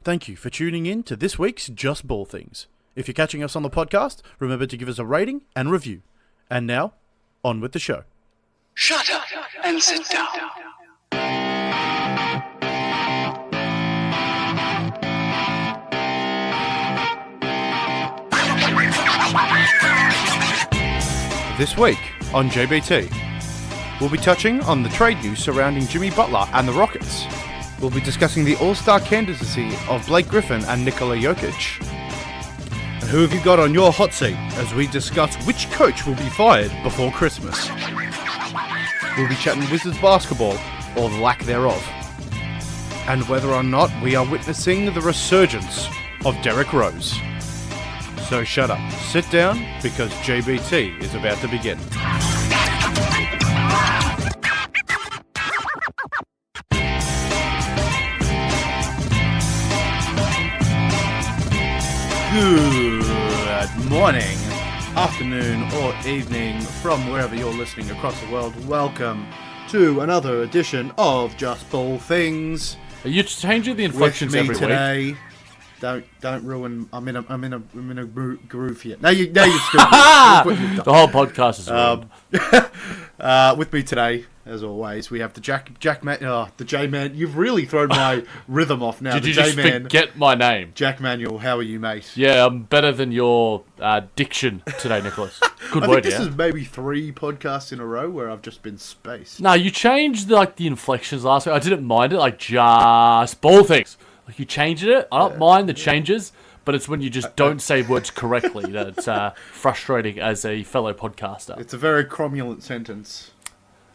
Thank you for tuning in to this week's Just Ball Things. If you're catching us on the podcast, remember to give us a rating and review. And now, on with the show. Shut up and sit down. This week on JBT, we'll be touching on the trade news surrounding Jimmy Butler and the Rockets. We'll be discussing the All-Star candidacy of Blake Griffin and Nikola Jokic. And who have you got on your hot seat as we discuss which coach will be fired before Christmas? We'll be chatting Wizards basketball, or the lack thereof. And whether or not we are witnessing the resurgence of Derrick Rose. So shut up, sit down, because JBT is about to begin. Good morning, afternoon, or evening from wherever you're listening across the world. Welcome to another edition of Just Ball Things. Are you changing the inflections With me every today, week? Don't ruin. I'm in a groove here. Now you're still. The whole podcast is ruined. With me today, as always, we have the Jackman. The J-Man. You've really thrown my rhythm off now. Did the you just J-Man. forget my name? Jack Manuel, how are you, mate? Yeah, I'm better than your diction today, Nicholas. Good I word, think this yeah? is maybe 3 podcasts in a row where I've just been spaced. No, you changed the inflections last week. I didn't mind it. Just ball things. You changed it. I don't mind the changes, but it's when you just don't say words correctly that's frustrating as a fellow podcaster. It's a very cromulent sentence.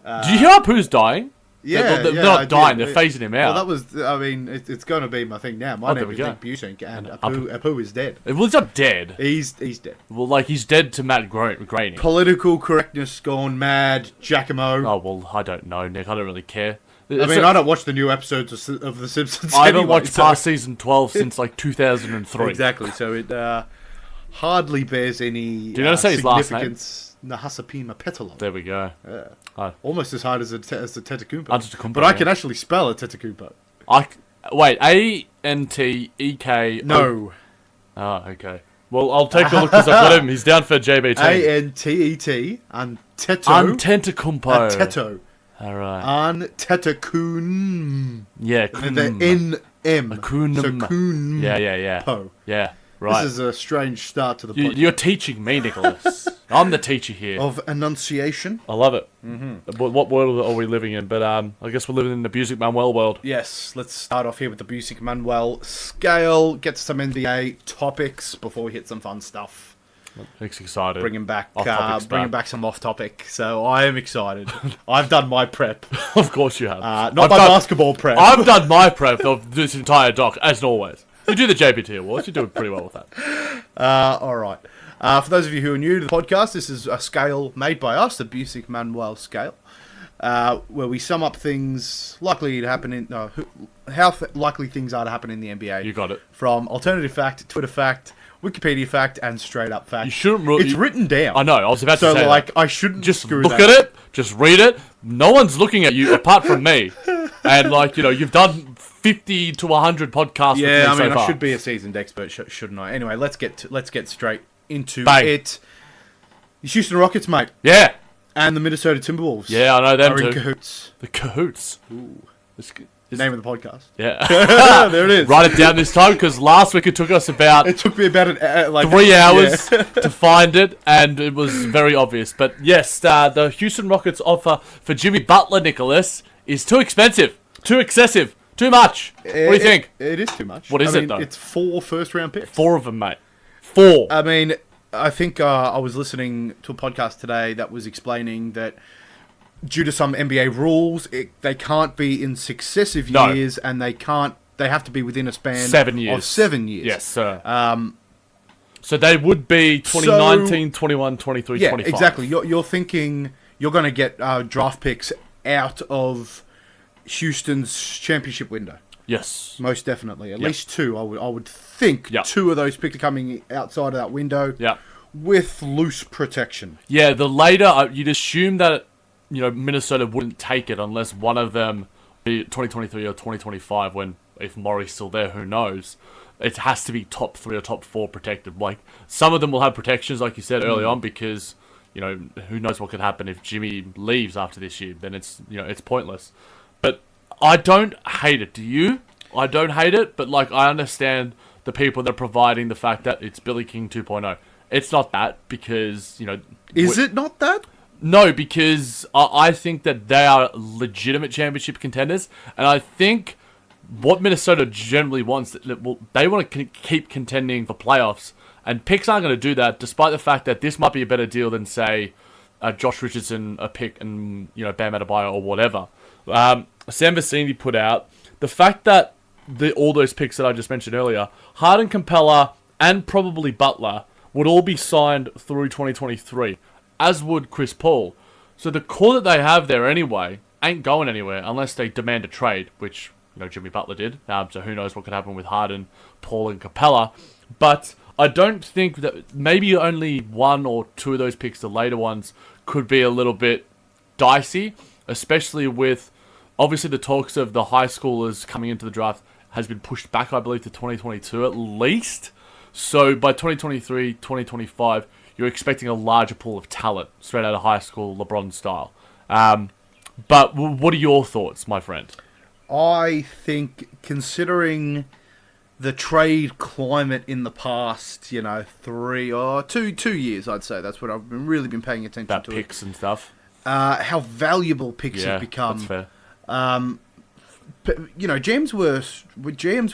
Did you hear Apu's dying? Yeah, they're not dying. They're phasing him out. Well, that was. I mean, it's going to be my thing now. My name is Nick Busink, and Apu is dead. Well, he's not dead. He's dead. Well, he's dead to Matt Groening. Political correctness gone mad, Giacomo. Oh well, I don't know, Nick. I don't really care. I don't watch the new episodes of The Simpsons. I haven't watched past season 12 since 2003. Exactly. So it hardly bears any. Do you know how to say his last name? Nahasapima Petalo. There we go. Yeah. Almost as hard as the Tetakumpo. Antetokounmpo, But I can actually spell a Tetakumpo. Wait, A-N-T-E-K... No. Oh, okay. Well, I'll take a look because I've got him. He's down for JBT. A-N-T-E-T Antetokounmpo. Antetokounmpo. Anteto. Alright. Antetokounmpo. Yeah, And the N-M. Akunum. So kun. Yeah. Po. Yeah, right. This is a strange start to the podcast. You're teaching me, Nicholas. I'm the teacher here. Of enunciation. I love it. Mm-hmm. What world are we living in? But I guess we're living in the Music Manuel world. Yes, let's start off here with the Busik Manuel scale. Get to some NBA topics before we hit some fun stuff. Nick's excited. Bringing back some off topic. So I am excited. I've done my prep. Of course you have. Not my basketball prep. I've done my prep of this entire doc, as always. You do the JBT Awards. You're doing pretty well with that. All right. For those of you who are new to the podcast, this is a scale made by us, the Busik Manuel scale, where we sum up things likely to happen in likely things are to happen in the NBA. You got it. From alternative fact, Twitter fact, Wikipedia fact, and straight up fact. You shouldn't. It's written down. I know. I was about to say that. I shouldn't just screw look that at it. Just read it. No one's looking at you apart from me. And you've done 50 to 100 podcasts. Yeah, with me so far. I should be a seasoned expert, shouldn't I? Anyway, let's get straight into it. The Houston Rockets, mate. Yeah. And the Minnesota Timberwolves. Yeah, I know them are too. In cahoots. The cahoots. Ooh. The name of the podcast. Yeah. There it is. Write it down this time because last week it took us about... It took me about 3 hours to find it, and it was very obvious. But yes, the Houston Rockets offer for Jimmy Butler, Nicholas, is too expensive, too excessive, too much. What do you think? It is too much. What is it, though? It's 4 first-round picks. 4 of them, mate. 4. I mean, I think I was listening to a podcast today that was explaining that due to some NBA rules, they can't be in successive years, and they have to be within a span 7 years. of 7 years. Yes, sir. So they would be 2019, 21, 23, 25. Yeah, exactly. You're thinking you're going to get draft picks out of Houston's championship window. Yes. Most definitely. At least 2, I would think. 2 of those picks are coming outside of that window. Yeah. With loose protection. Yeah, the later, you'd assume that Minnesota wouldn't take it unless one of them, be 2023 or 2025, when if Murray's still there, who knows? It has to be top 3 or top 4 protected. Like, some of them will have protections, like you said early on, because, who knows what could happen if Jimmy leaves after this year. Then it's pointless. But I don't hate it. Do you? I don't hate it, but, like, I understand the people that are providing the fact that it's Billy King 2.0. It's not that, because, Is it not that? No, because I think that they are legitimate championship contenders, and I think what Minnesota generally wants, they want to keep contending for playoffs, and picks aren't going to do that, despite the fact that this might be a better deal than, say, Josh Richardson, a pick, and, Bam Adebayo or whatever. Sam Vecini put out the fact that all those picks that I just mentioned earlier, Harden, Capella, and probably Butler, would all be signed through 2023, as would Chris Paul. So the core that they have there anyway ain't going anywhere unless they demand a trade, which Jimmy Butler did. So who knows what could happen with Harden, Paul, and Capella. But I don't think that maybe only 1 or 2 of those picks, the later ones, could be a little bit dicey, especially with obviously the talks of the high schoolers coming into the draft has been pushed back, I believe, to 2022 at least. So by 2023, 2025, you're expecting a larger pool of talent straight out of high school, LeBron style. But what are your thoughts, my friend? I think, considering the trade climate in the past, 3 or 2 years, I'd say that's what I've really been paying attention About to. picks and stuff. How valuable picks have become. That's fair. GMs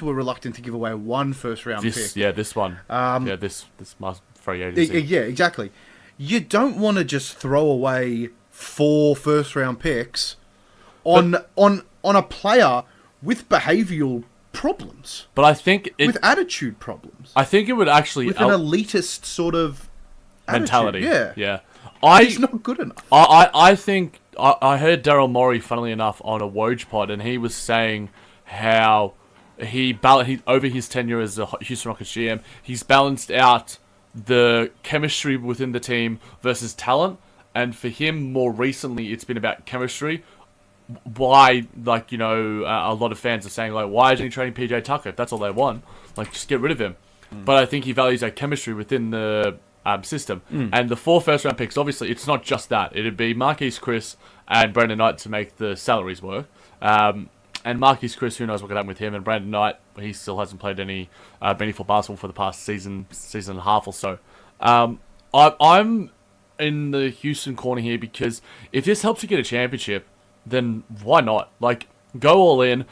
were reluctant to give away 1 first-round pick. Yeah, this one. This must free agency. Yeah, exactly. You don't want to just throw away 4 first-round picks on a player with behavioural problems. But I think with attitude problems. I think it would actually with an elitist sort of mentality. Attitude. Yeah. He's not good enough. I think I heard Daryl Morey, funnily enough, on a Woj pod, and he was saying how he over his tenure as a Houston Rockets GM, he's balanced out the chemistry within the team versus talent, and for him, more recently, it's been about chemistry. Why, a lot of fans are saying, why isn't he trading PJ Tucker if that's all they want? Just get rid of him. But I think he values that chemistry within the system. And the 4 first-round picks, obviously, it's not just that. It'd be Marquise Chris and Brandon Knight to make the salaries work. And Marquise Chris, who knows what could happen with him. And Brandon Knight, he still hasn't played any meaningful basketball for the past season and a half or so. I'm in the Houston corner here because if this helps you get a championship, then why not? Go all in.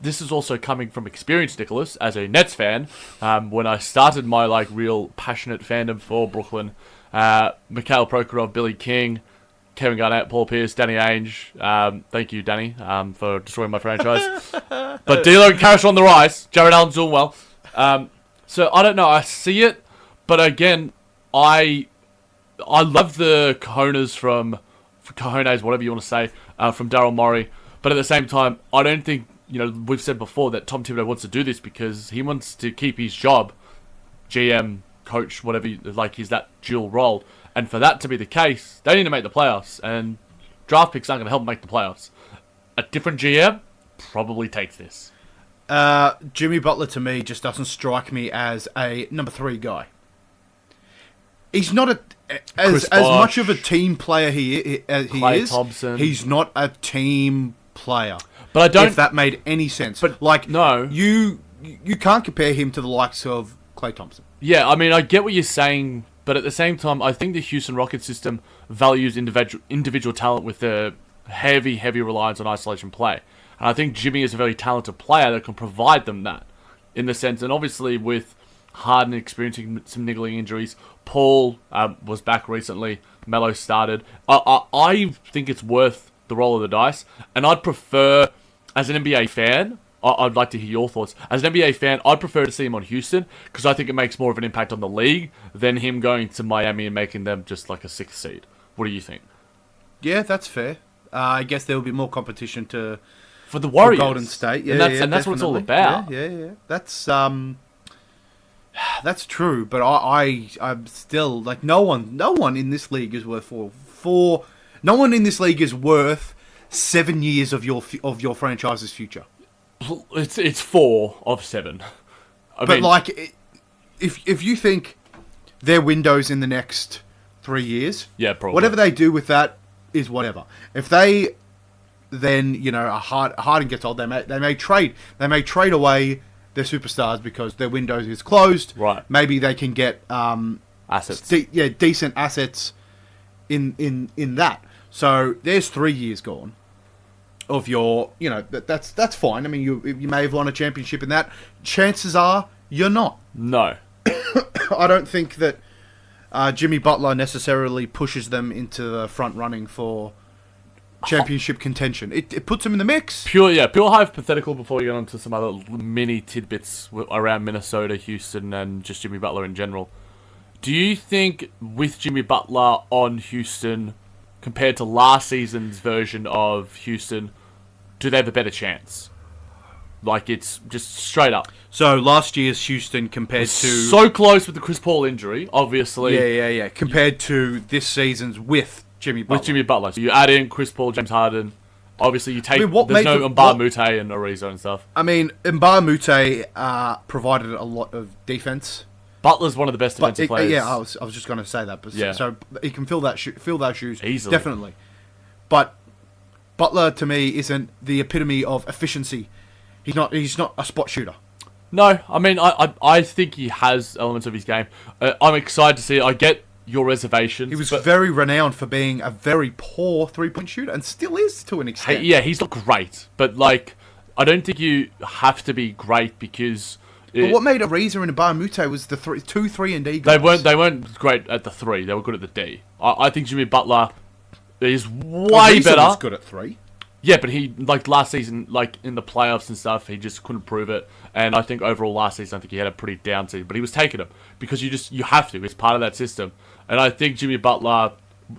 This is also coming from experience, Nicholas, as a Nets fan. When I started my real passionate fandom for Brooklyn, Mikhail Prokhorov, Billy King, Kevin Garnett, Paul Pierce, Danny Ainge. Thank you, Danny, for destroying my franchise. But D'Lo and Karras on the rise. Jared Allen's doing well. So I don't know. I see it, but again, I love the cojones, whatever you want to say, from Daryl Morey. But at the same time, I don't think, we've said before that Tom Thibodeau wants to do this because he wants to keep his job, GM, coach, whatever, he's that dual role. And for that to be the case, they need to make the playoffs. And draft picks aren't going to help make the playoffs. A different GM probably takes this. Jimmy Butler, to me, just doesn't strike me as a number 3 guy. He's not as much of a team player he is. Thompson. He's not a team player. But I don't. If that made any sense. But no, you can't compare him to the likes of Klay Thompson. Yeah, I mean, I get what you're saying, but at the same time, I think the Houston Rockets system values individual talent with a heavy reliance on isolation play. And I think Jimmy is a very talented player that can provide them that, in the sense, and obviously with Harden experiencing some niggling injuries, Paul was back recently, Melo started. I think it's worth the roll of the dice, and I'd prefer, as an NBA fan, I'd like to hear your thoughts. As an NBA fan, I'd prefer to see him on Houston, because I think it makes more of an impact on the league than him going to Miami and making them just like a 6th seed. What do you think? Yeah, that's fair. I guess there will be more competition for the Warriors, for Golden State. Yeah, and that's what it's all about. Yeah. That's true, but I'm still no one in this league is worth no one in this league is worth 7 years of your franchise's future. It's 4 of 7. But like, if you think their windows in the next 3 years, yeah, probably whatever they do with that is whatever. If they then Harden gets old, they may trade away their superstars because their windows is closed. Right. Maybe they can get assets. Decent assets in that. So there's 3 years gone of your, that's fine. I mean, you may have won a championship in that. Chances are you're not. No. I don't think that Jimmy Butler necessarily pushes them into the front running for championship contention. It puts them in the mix. Pure hypothetical before you get on to some other mini tidbits around Minnesota, Houston, and just Jimmy Butler in general. Do you think with Jimmy Butler on Houston, compared to last season's version of Houston, do they have a better chance? Like, it's just straight up. So last year's Houston compared to... So close with the Chris Paul injury, obviously. Yeah. Compared to this season's with Jimmy Butler. With Jimmy Butler. So you add in Chris Paul, James Harden. Obviously, you take... there's no Mute and Ariza and stuff. I mean, Mute provided a lot of defense. Butler's one of the best defensive players. Yeah, I was just going to say that. But yeah. So he can fill those shoes easily. Definitely. But Butler, to me, isn't the epitome of efficiency. He's not a spot shooter. No, I mean, I think he has elements of his game. I'm excited to see it. I get your reservations. He was very renowned for being a very poor three-point shooter, and still is to an extent. Yeah, he's not great, but like, I don't think you have to be great because. But what made Ariza and Mute was the 2, 3, and D guys. They weren't great at the 3. They were good at the D. I think Jimmy Butler is way better. Was good at 3. Yeah, but he, like, last season, like, in the playoffs and stuff, he just couldn't prove it. And I think overall last season, I think he had a pretty down season. But he was taking them because you have to. It's part of that system. And I think Jimmy Butler,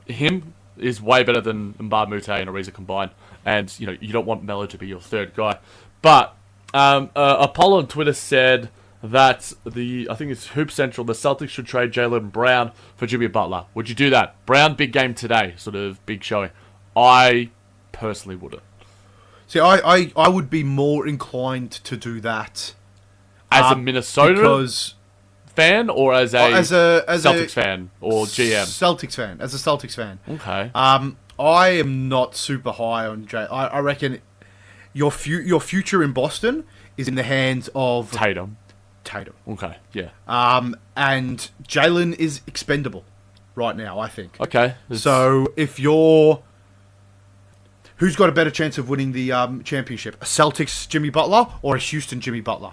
him, is way better than Mute and Ariza combined. And, you don't want Melo to be your third guy. But Apollo on Twitter said that I think it's Hoop Central, the Celtics should trade Jaylen Brown for Jimmy Butler. Would you do that? Brown, big game today, sort of big showing. I personally wouldn't. See, I would be more inclined to do that as a Minnesota fan or as a Celtics fan or GM. As a Celtics fan. Okay. I am not super high on Jay. I reckon your future in Boston is in the hands of Tatum. Okay. Yeah. And Jaylen is expendable right now, I think. Okay. So if who's got a better chance of winning the championship? A Celtics Jimmy Butler or a Houston Jimmy Butler?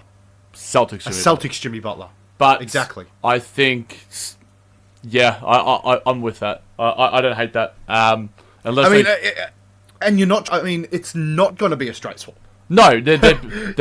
Celtics Jimmy Butler. But exactly. I think, yeah, I'm with that. I don't hate that. It's not going to be a straight swap. No, they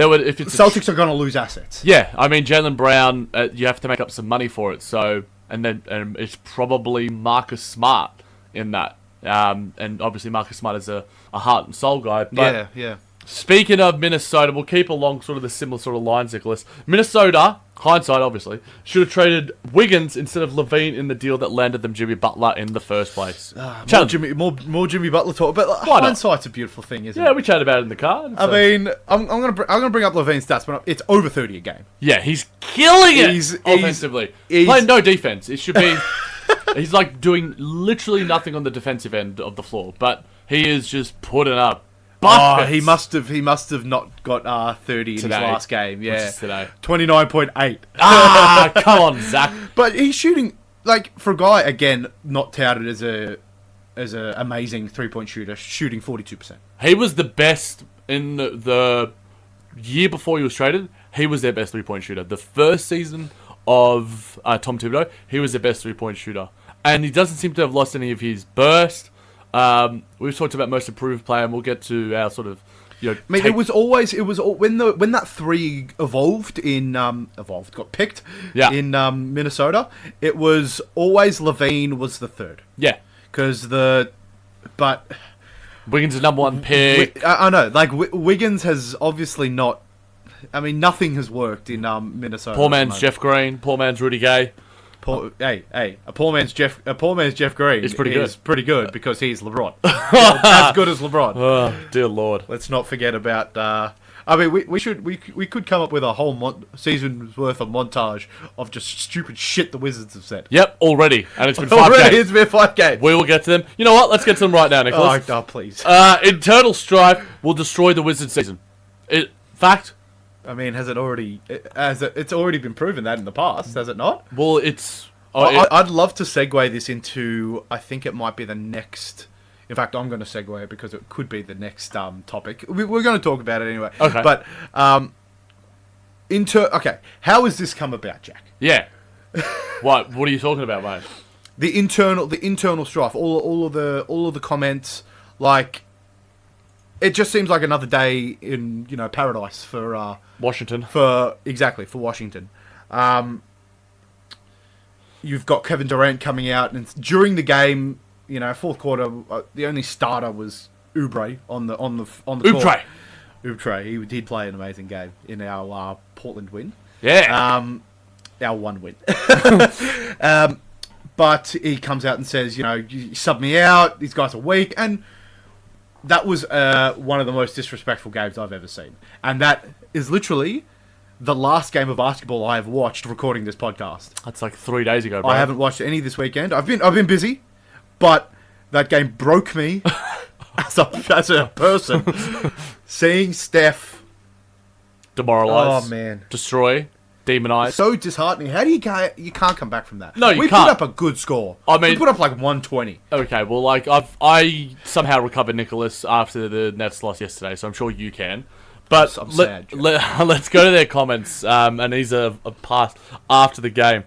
would if it's Celtics are going to lose assets. Yeah, I mean Jaylen Brown, you have to make up some money for it. So and it's probably Marcus Smart in that. And obviously Marcus Smart is a heart and soul guy. But yeah. Speaking of Minnesota, we'll keep along sort of the similar sort of lines, Nicholas. Minnesota, hindsight obviously, should have traded Wiggins instead of LaVine in the deal that landed them Jimmy Butler in the first place. More Jimmy Butler talk, but hindsight's a beautiful thing, isn't it? Yeah, we chatted about it in the car. I mean, I'm gonna bring up LaVine's stats, but it's over 30 a game. Yeah, he's killing it offensively. He's playing no defense. It should be. He's like doing literally nothing on the defensive end of the floor, but he is just putting up. Oh, he must have not got 30 in his last game. Yeah, today 29.8. Come on, Zach. But he's shooting like for a guy again not touted as a amazing 3-point shooter, shooting 42%. He was the best in the year before he was traded. He was their best 3-point shooter. The first season of Tom Thibodeau, he was their best 3-point shooter, and he doesn't seem to have lost any of his burst. We've talked about most improved player, and we'll get to our sort of, I mean, it was when that 3 got picked in Minnesota. It was always LaVine was the third. Yeah, because Wiggins is number 1 pick. I know, like Wiggins has obviously not. I mean, nothing has worked in Minnesota. Poor man's Jeff Green. Poor man's Rudy Gay. A poor man's Jeff Green is pretty good because he's LeBron. As good as LeBron. Oh, dear Lord. Let's not forget about I mean, we could come up with a whole season's worth of montage of just stupid shit the Wizards have said. Yep, already. And it's been 5 Already, games. it's been 5 games. We will get to them. You know what? Let's get to them right now, Nicholas. Oh, please. Internal strife will destroy the Wizards season. Fact? I mean, has it already... It's already been proven that in the past, has it not? Well, it's... I'd love to segue this into... I think it might be the next... In fact, I'm going to segue it because it could be the next topic. We're going to talk about it anyway. Okay. But, okay, how has this come about, Jack? Yeah. What are you talking about, mate? The internal strife, all of the comments, like... It just seems like another day in, paradise for... Washington. For Washington. You've got Kevin Durant coming out, and during the game... fourth quarter, the only starter was Oubre on the court. Oubre, he did play an amazing game in our Portland win. Yeah. Our one win. But he comes out and says, you sub me out, these guys are weak, and that was one of the most disrespectful games I've ever seen. And that is literally the last game of basketball I have watched recording this podcast. That's like 3 days ago, bro. I haven't watched any this weekend. I've been busy. But that game broke me as a person. Seeing Steph demoralize, oh man, destroy, demonize, so disheartening. How do you can't come back from that? No, you we can't. put up a good score. I mean, we put up like 120. Okay, well, like I somehow recovered Nicholas after the Nets loss yesterday, so I'm sure you can. But I'm sad. Let's go to their comments, and these are passed after the game.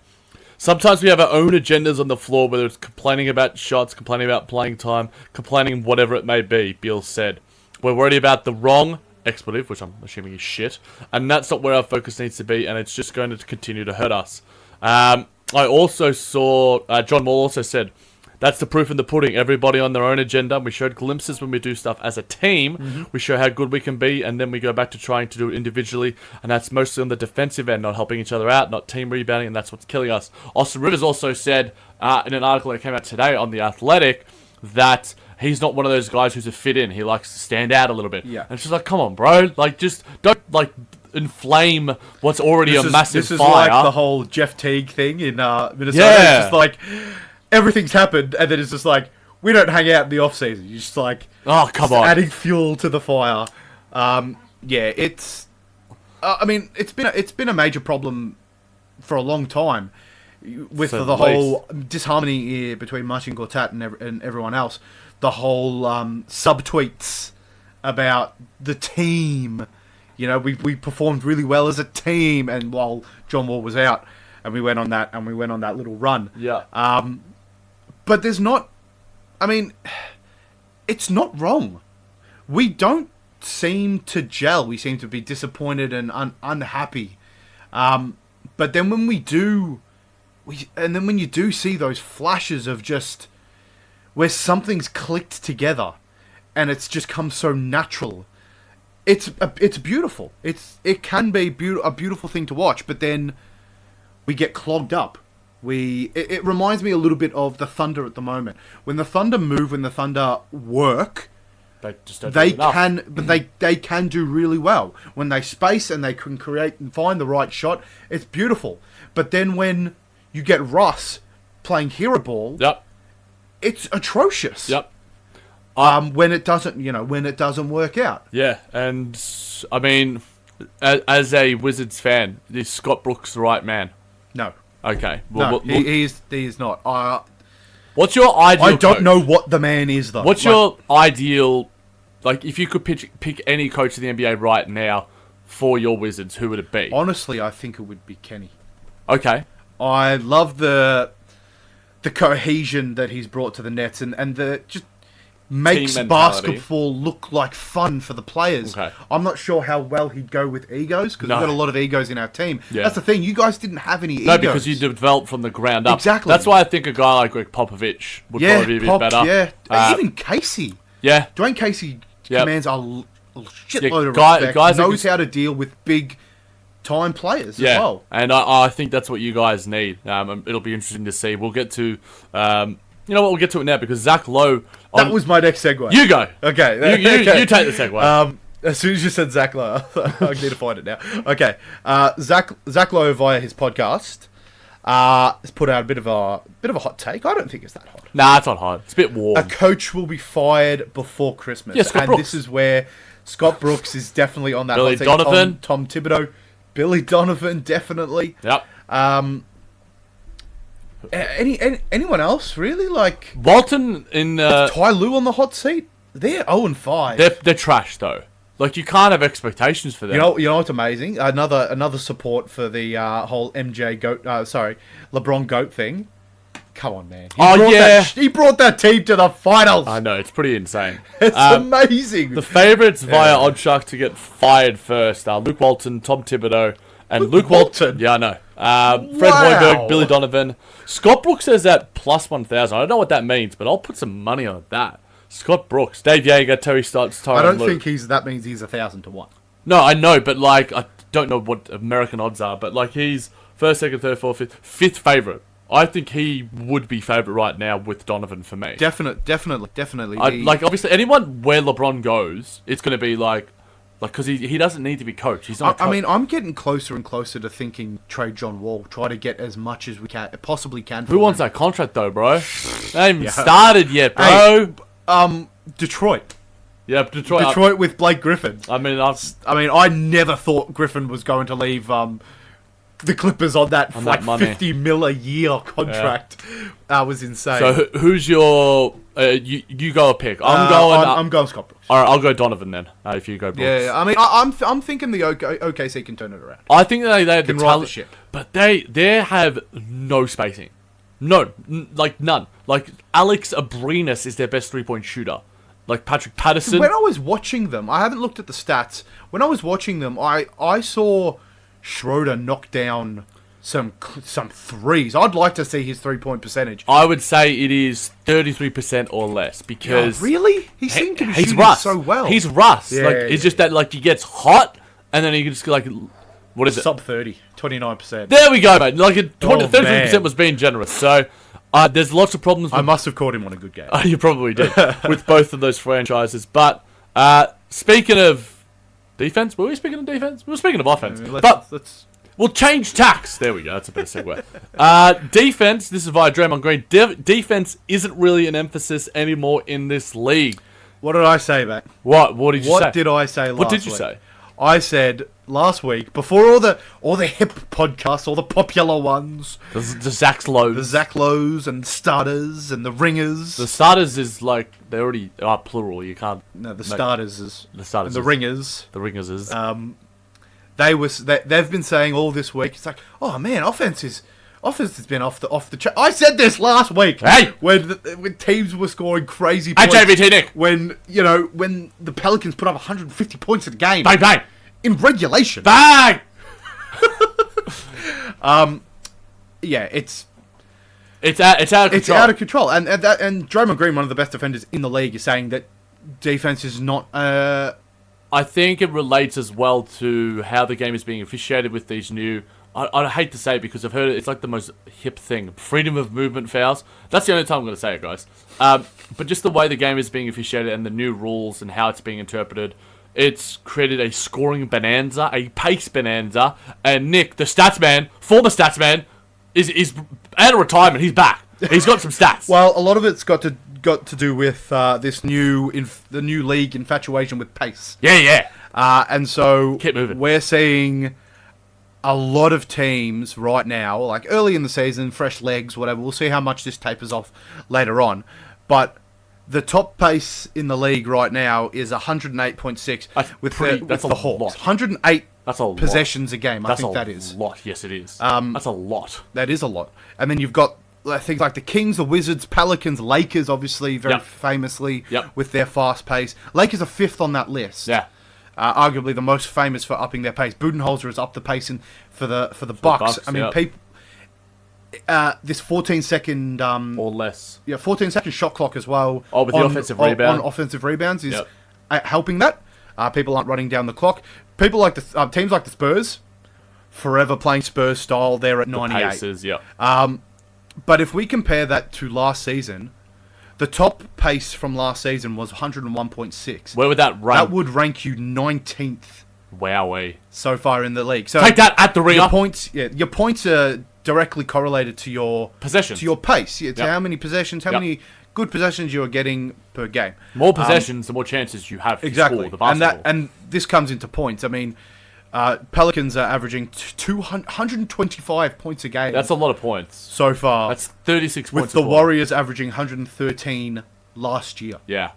Sometimes we have our own agendas on the floor, whether it's complaining about shots, complaining about playing time, complaining whatever it may be, Beal said. We're worried about the wrong expletive, which I'm assuming is shit, and that's not where our focus needs to be, and it's just going to continue to hurt us. I also saw, John Wall also said, that's the proof in the pudding. Everybody on their own agenda. We showed glimpses when we do stuff as a team. Mm-hmm. We show how good we can be, and then we go back to trying to do it individually, and that's mostly on the defensive end, not helping each other out, not team rebounding, and that's what's killing us. Austin Rivers also said in an article that came out today on The Athletic that he's not one of those guys who's a fit-in. He likes to stand out a little bit. Yeah. And it's just like, come on, bro. Like, just don't, inflame what's already a massive fire. This is like the whole Jeff Teague thing in Minnesota. Yeah. It's just like... Everything's happened, and then it's just like, we don't hang out in the off-season. You're just like... Oh, come on. Adding fuel to the fire. It's... I mean, it's been a major problem for a long time with the whole disharmony between Marcin Gortat and everyone else. The whole sub-tweets about the team. We performed really well as a team, and while John Wall was out, and we went on that little run. Yeah. But there's not... I mean, it's not wrong. We don't seem to gel. We seem to be disappointed and unhappy. But then when we do... when you do see those flashes of just... where something's clicked together, and it's just come so natural... It's beautiful. It can be a beautiful thing to watch, but then we get clogged up. It reminds me a little bit of the Thunder at the moment. When the Thunder move, when the Thunder work, they can do really well. When they space and they can create and find the right shot, it's beautiful. But then when you get Russ playing hero ball, it's atrocious. Yep. When it doesn't work out. Yeah, and I mean, as a Wizards fan, is Scott Brooks the right man? No. Okay. Well, no, he is not. What's your ideal I don't coach? know what the man is, though. What's your ideal... if you could pick any coach of the NBA right now for your Wizards, who would it be? Honestly, I think it would be Kenny. Okay. I love the cohesion that he's brought to the Nets, and the just... makes basketball look like fun for the players. Okay. I'm not sure how well he'd go with egos, because we've got a lot of egos in our team. Yeah. That's the thing. You guys didn't have any egos. No, because you developed from the ground up. Exactly. That's why I think a guy like Greg Popovich would probably be a bit better. Yeah. Even Casey. Yeah. Dwayne Casey commands a shitload of respect. Guys knows how to deal with big-time players as well. And I think that's what you guys need. It'll be interesting to see. We'll get to... you know what? We'll get to it now because Zach Lowe... That was my next segue. You go. Okay. You take the segue. As soon as you said Zach Lowe, I need to find it now. Okay, Zach Lowe via his podcast has put out a bit of a hot take. I don't think it's that hot. Nah, it's not hot. It's a bit warm. A coach will be fired before Christmas. Yeah, Scott Brooks. This is where Scott Brooks is definitely on that Billy hot take. Donovan. Tom Thibodeau. Billy Donovan, definitely. Yep. Anyone else, really? Like, Walton in... Ty Lue on the hot seat? They're 0-5. They're trash, though. Like, you can't have expectations for them. You know what's amazing? Another support for the whole LeBron GOAT thing. Come on, man. He brought that team to the finals. I know, it's pretty insane. It's amazing. The favourites via Oddshark to get fired first are Luke Walton, Tom Thibodeau, and Luke Walton. Yeah, I know. Fred Hoiberg, Billy Donovan. Scott Brooks says at plus 1,000. I don't know what that means, but I'll put some money on that. Scott Brooks, Dave Yeager, Terry Stotts, Tyronn I don't Lue. think that means he's 1,000 to 1. No, I know, but like I don't know what American odds are, but like he's first, second, third, fourth, fifth favourite. I think he would be favourite right now with Donovan for me. Definitely. Like obviously anyone where LeBron goes, it's going to be like because he doesn't need to be coached. He's not. I mean, I'm getting closer and closer to thinking trade John Wall. Try to get as much as we possibly can. Who wants that contract though, bro? They haven't even started yet, bro. Hey, Detroit. Yeah, Detroit. Detroit with Blake Griffin. I mean, I never thought Griffin was going to leave the Clippers on that $50 million a year contract. That was insane. So who's your? You go a pick. I'm going Scott Brooks. All right, I'll go Donovan then. If you go Brooks. Yeah. I mean, I'm thinking the OKC can turn it around. I think they have the Can talent, right the ship. but they have no spacing. No, like none. Like Alex Abrinas is their best 3-point shooter. Like Patrick Patterson. When I was watching them, I haven't looked at the stats. When I was watching them, I saw Schroeder knock down some threes. I'd like to see his 3-point percentage. I would say it is 33% or less because really he seemed to be shooting Russ. so well. He's Russ. Yeah, it's just that like he gets hot and then he just like what is it? Sub 30, 29%. There we go, mate. Like 33% was being generous. So there's lots of problems. I must have caught him on a good game. You probably did with both of those franchises. But speaking of defense, were we speaking of defense? We were speaking of offense. Let's we'll change tacks. There we go. That's a better segue. Defense. This is via Draymond Green. Defense isn't really an emphasis anymore in this league. What did I say, mate? What did you say? What did I say last week? What did you say? I said last week, before all the hip podcasts, all the popular ones, The Zach Lowe's. the Zach Lowe's and starters and the ringers. The starters is like they already are plural. You can't. No, the starters is The starters. and the ringers. The ringers is. They've been saying all this week. It's like, oh man, offense has been off the chart. I said this last week. Hey, when teams were scoring crazy points. Hey, JBT Nick. When the Pelicans put up 150 points in a game. Bang bang. In regulation. Bang. Yeah, it's out of control. It's out of control. And Draymond Green, one of the best defenders in the league, is saying that defense is not. I think it relates as well to how the game is being officiated with these new. I hate to say it because I've heard it's like the most hip thing. Freedom of movement fouls. That's the only time I'm going to say it, guys. But just the way the game is being officiated and the new rules and how it's being interpreted, it's created a scoring bonanza, a pace bonanza. And Nick, the stats man, former stats man, is out of retirement. He's back. He's got some stats. Well, a lot of it's got to do with this the new league infatuation with pace. Yeah. And so Keep moving. We're seeing a lot of teams right now, like early in the season, fresh legs, whatever. We'll see how much this tapers off later on. But the top pace in the league right now is 108.6 with the Hawks. 108 That's a possessions a game. I think that is a lot. Yes, it is. That's a lot. That is a lot. And then you've got things like the Kings, the Wizards, Pelicans, Lakers, obviously very famously with their fast pace. Lakers are 5th on that list. Yeah. Arguably the most famous for upping their pace. Budenholzer has upped the pace for the Bucks. I mean, people. This 14-second or less. Yeah, 14-second shot clock as well. Oh, with the offensive rebound. On offensive rebounds is helping that. People aren't running down the clock. People like the teams like the Spurs, forever playing Spurs style. They're at 98. Pacers, yeah. But if we compare that to last season, The top pace from last season was 101.6. Where would that rank? That would rank you 19th Wowee. so far in the league. So Take that at the ringer. Your points are directly correlated to your Possessions. to your pace. Yeah, to Yep. how many possessions, how Yep. many good possessions you are getting per game. More possessions, the more chances you have to Exactly, score the basketball. and this comes into points. I mean, Pelicans are averaging 125 points a game. That's a lot of points. So far. That's 36 with points. the a quarter. Warriors averaging 113 last year. Yeah.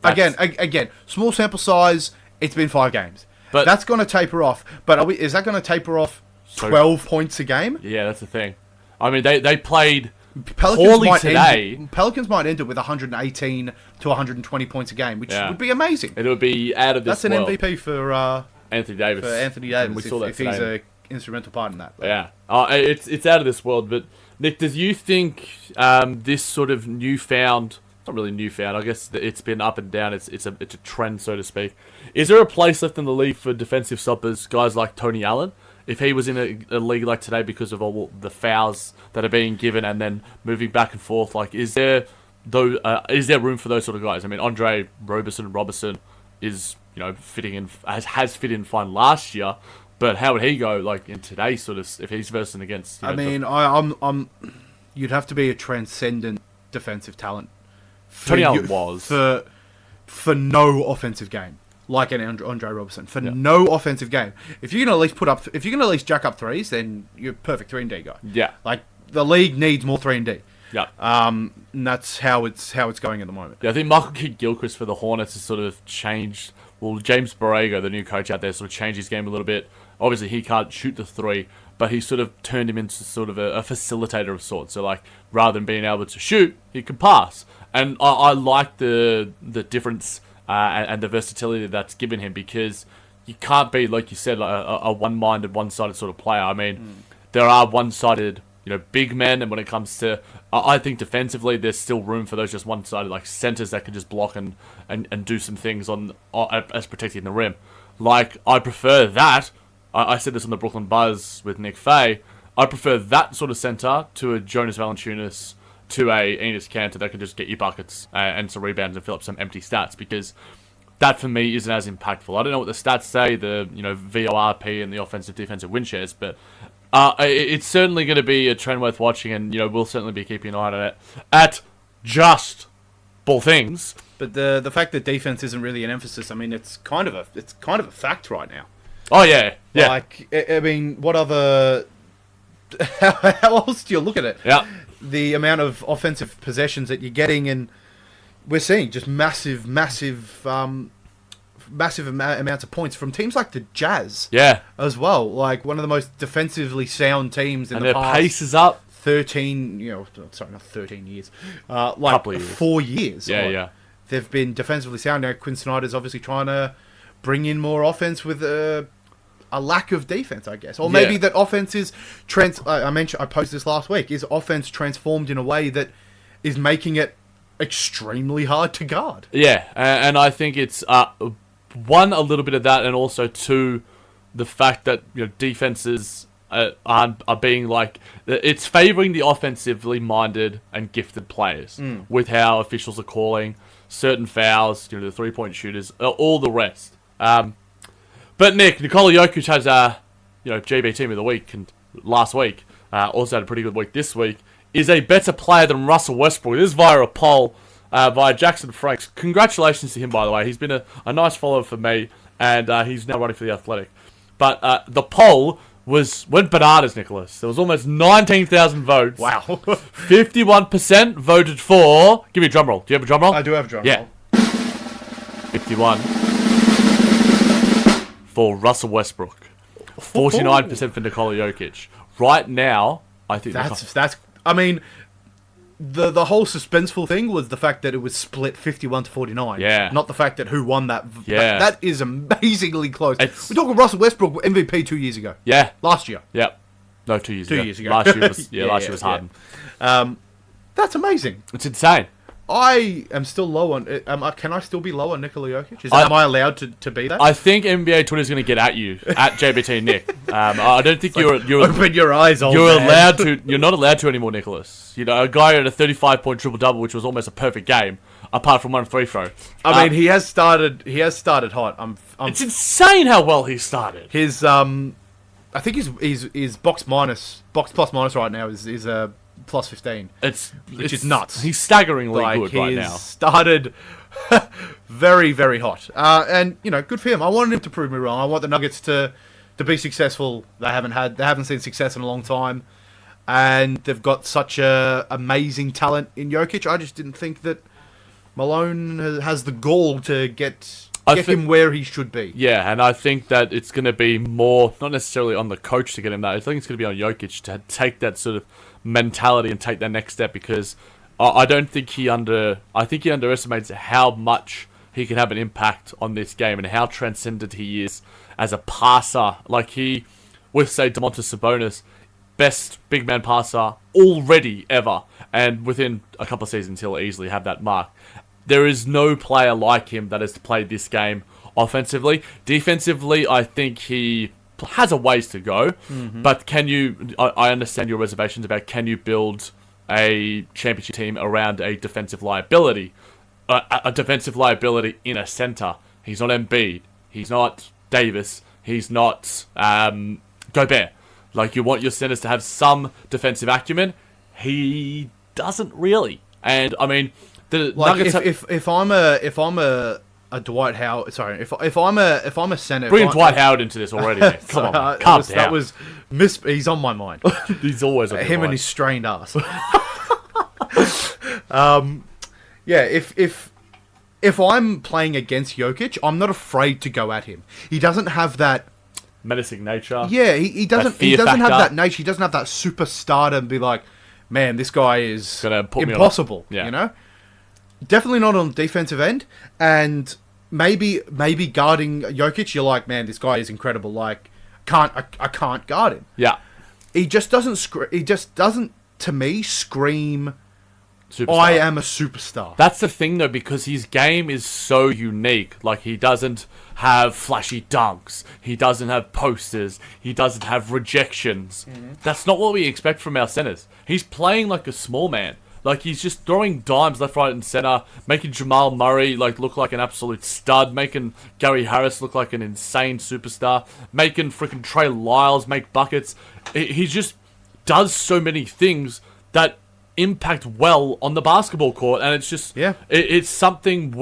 Again, small sample size. It's been 5 games, But- that's going to taper off. But is that going to taper off 12 points a game? Yeah, that's the thing. I mean, they played Pelicans poorly might today. Pelicans might end it with 118 to 120 points a game, which would be amazing. It would be out of this That's an world. MVP for Anthony Davis. And we saw that if he's today. an instrumental part in that. Yeah, it's out of this world. But Nick, do you think this sort of newfound, not really newfound, I guess it's been up and down. It's a trend, so to speak. Is there a place left in the league for defensive stoppers, guys like Tony Allen? If he was in a league like today because of all the fouls that are being given and then moving back and forth, like is there room for those sort of guys? I mean, Andre Roberson is fitting in has fit in fine last year, but how would he go like in today's sort of if he's versing against? I mean, I'm you'd have to be a transcendent defensive talent. Tony Allen was for no offensive game. Like an Andre Roberson for no offensive game. If you can at least jack up threes, then you're perfect 3-and-D guy. Yeah, like the league needs more 3-and-D. Yeah, and that's how it's going at the moment. Yeah, I think Michael Kidd-Gilchrist for the Hornets has sort of changed. Well, James Borrego, the new coach out there, sort of changed his game a little bit. Obviously, he can't shoot the three, but he sort of turned him into sort of a facilitator of sorts. So, like, rather than being able to shoot, he can pass. And I like the difference and the versatility that's given him because you can't be, like you said, like a one-minded, one-sided sort of player. I mean, there are one-sided, big men, and when it comes to, I think defensively, there's still room for those just one-sided, like centers that can just block and do some things as protecting the rim. Like, I prefer that. I said this on the Brooklyn Buzz with Nick Fay. I prefer that sort of center to a Jonas Valanciunas, to a Enes Kanter that can just get you buckets and some rebounds and fill up some empty stats, because that for me isn't as impactful. I don't know what the stats say, the VORP and the offensive defensive win shares, but it's certainly going to be a trend worth watching, and we'll certainly be keeping an eye on it at just ball things. But the fact that defense isn't really an emphasis, I mean, it's kind of a fact right now. Oh yeah. Like, I mean, what other? How else do you look at it? Yeah. The amount of offensive possessions that you're getting, and we're seeing just massive amounts of points from teams like the Jazz. Yeah. As well, like one of the most defensively sound teams in and the their past. pace is up. 13, sorry, not 13 years. Like Couple of years. 4 years. Yeah, Like, yeah. They've been defensively sound. Now Quinn Snyder's obviously trying to bring in more offense with a lack of defense, I guess. Or maybe that offense is I posted this last week. Is offense transformed in a way that is making it extremely hard to guard? Yeah, and I think it's one, a little bit of that, and also two, the fact that defenses are being like, it's favouring the offensively minded and gifted players with how officials are calling certain fouls, the 3-point shooters, all the rest. But Nick, Nikola Jokic has JB Team of the Week, and last week also had a pretty good week this week. Is a better player than Russell Westbrook. This is via a poll via Jackson Franks. Congratulations to him, by the way. He's been a nice follower for me, and he's now running for the Athletic. But the poll went bananas, Nicholas. There was almost 19,000 votes. Wow. 51% voted for. Give me a drum roll. Do you have a drum roll? I do have a drum roll. 51 for Russell Westbrook. 49% for Nikola Jokic. Right now, I think that's. I mean, the whole suspenseful thing was the fact that it was split 51-49. Yeah. Not the fact that who won that. Yeah. That is amazingly close. We're talking Russell Westbrook MVP 2 years ago. Yeah. Last year. Yep. No, 2 years ago. 2 years ago. Last year was Harden. That's amazing. It's insane. I am still low on. Can I still be low on Nikola Jokic? Am I allowed to be that? I think NBA Twitter is going to get at you at JBT Nick. I don't think you're open your eyes, old you're man. allowed to. You're not allowed to anymore, Nicholas. You know, a guy at a 35-point triple double, which was almost a perfect game, apart from one free throw. I mean, he has started. He has started hot. It's insane how well he started. His I think his box plus minus right now is plus 15. Which is nuts. He's staggeringly good right now. He's started very, very hot. And you know, good for him. I wanted him to prove me wrong. I want the Nuggets to be successful. They haven't seen success in a long time, and they've got such a amazing talent in Jokic. I just didn't think that Malone has the gall to get him where he should be. Yeah, and I think that it's going to be more, not necessarily on the coach to get him that. I think it's going to be on Jokic to take that sort of mentality and take that next step, because I think he underestimates how much he can have an impact on this game and how transcendent he is as a passer. Like with, say, Domantas Sabonis, best big man passer already ever, and within a couple of seasons he'll easily have that mark. There is no player like him that has played this game offensively. Defensively, I think he has a ways to go. Mm-hmm. But I understand your reservations about can you build a championship team around a defensive liability? A defensive liability in a center. He's not Embiid. He's not Davis. He's not Gobert. Like, you want your centers to have some defensive acumen. He doesn't really. And, I mean, the Nuggets if I'm a Dwight Howard, sorry, if I'm a center, bring Dwight Howard into this already. Man. Come on, calm down. That was he's on my mind. He's always on him your mind. And his strained ass. Yeah, if I'm playing against Jokic, I'm not afraid to go at him. He doesn't have that menacing nature. Yeah, he doesn't have that nature. He doesn't have that superstar to be like, man, this guy is impossible. Yeah. You know. Definitely not on the defensive end, and maybe guarding Jokic, you're like, man, this guy is incredible. Like, I can't guard him. Yeah, he just doesn't. He just doesn't, to me, scream. Superstar. I am a superstar. That's the thing, though, because his game is so unique. Like, he doesn't have flashy dunks. He doesn't have posters. He doesn't have rejections. Mm-hmm. That's not what we expect from our centers. He's playing like a small man. Like, he's just throwing dimes left, right, and center, making Jamal Murray look like an absolute stud, making Gary Harris look like an insane superstar, making freaking Trey Lyles make buckets. He just does so many things that impact well on the basketball court, and it's just it's something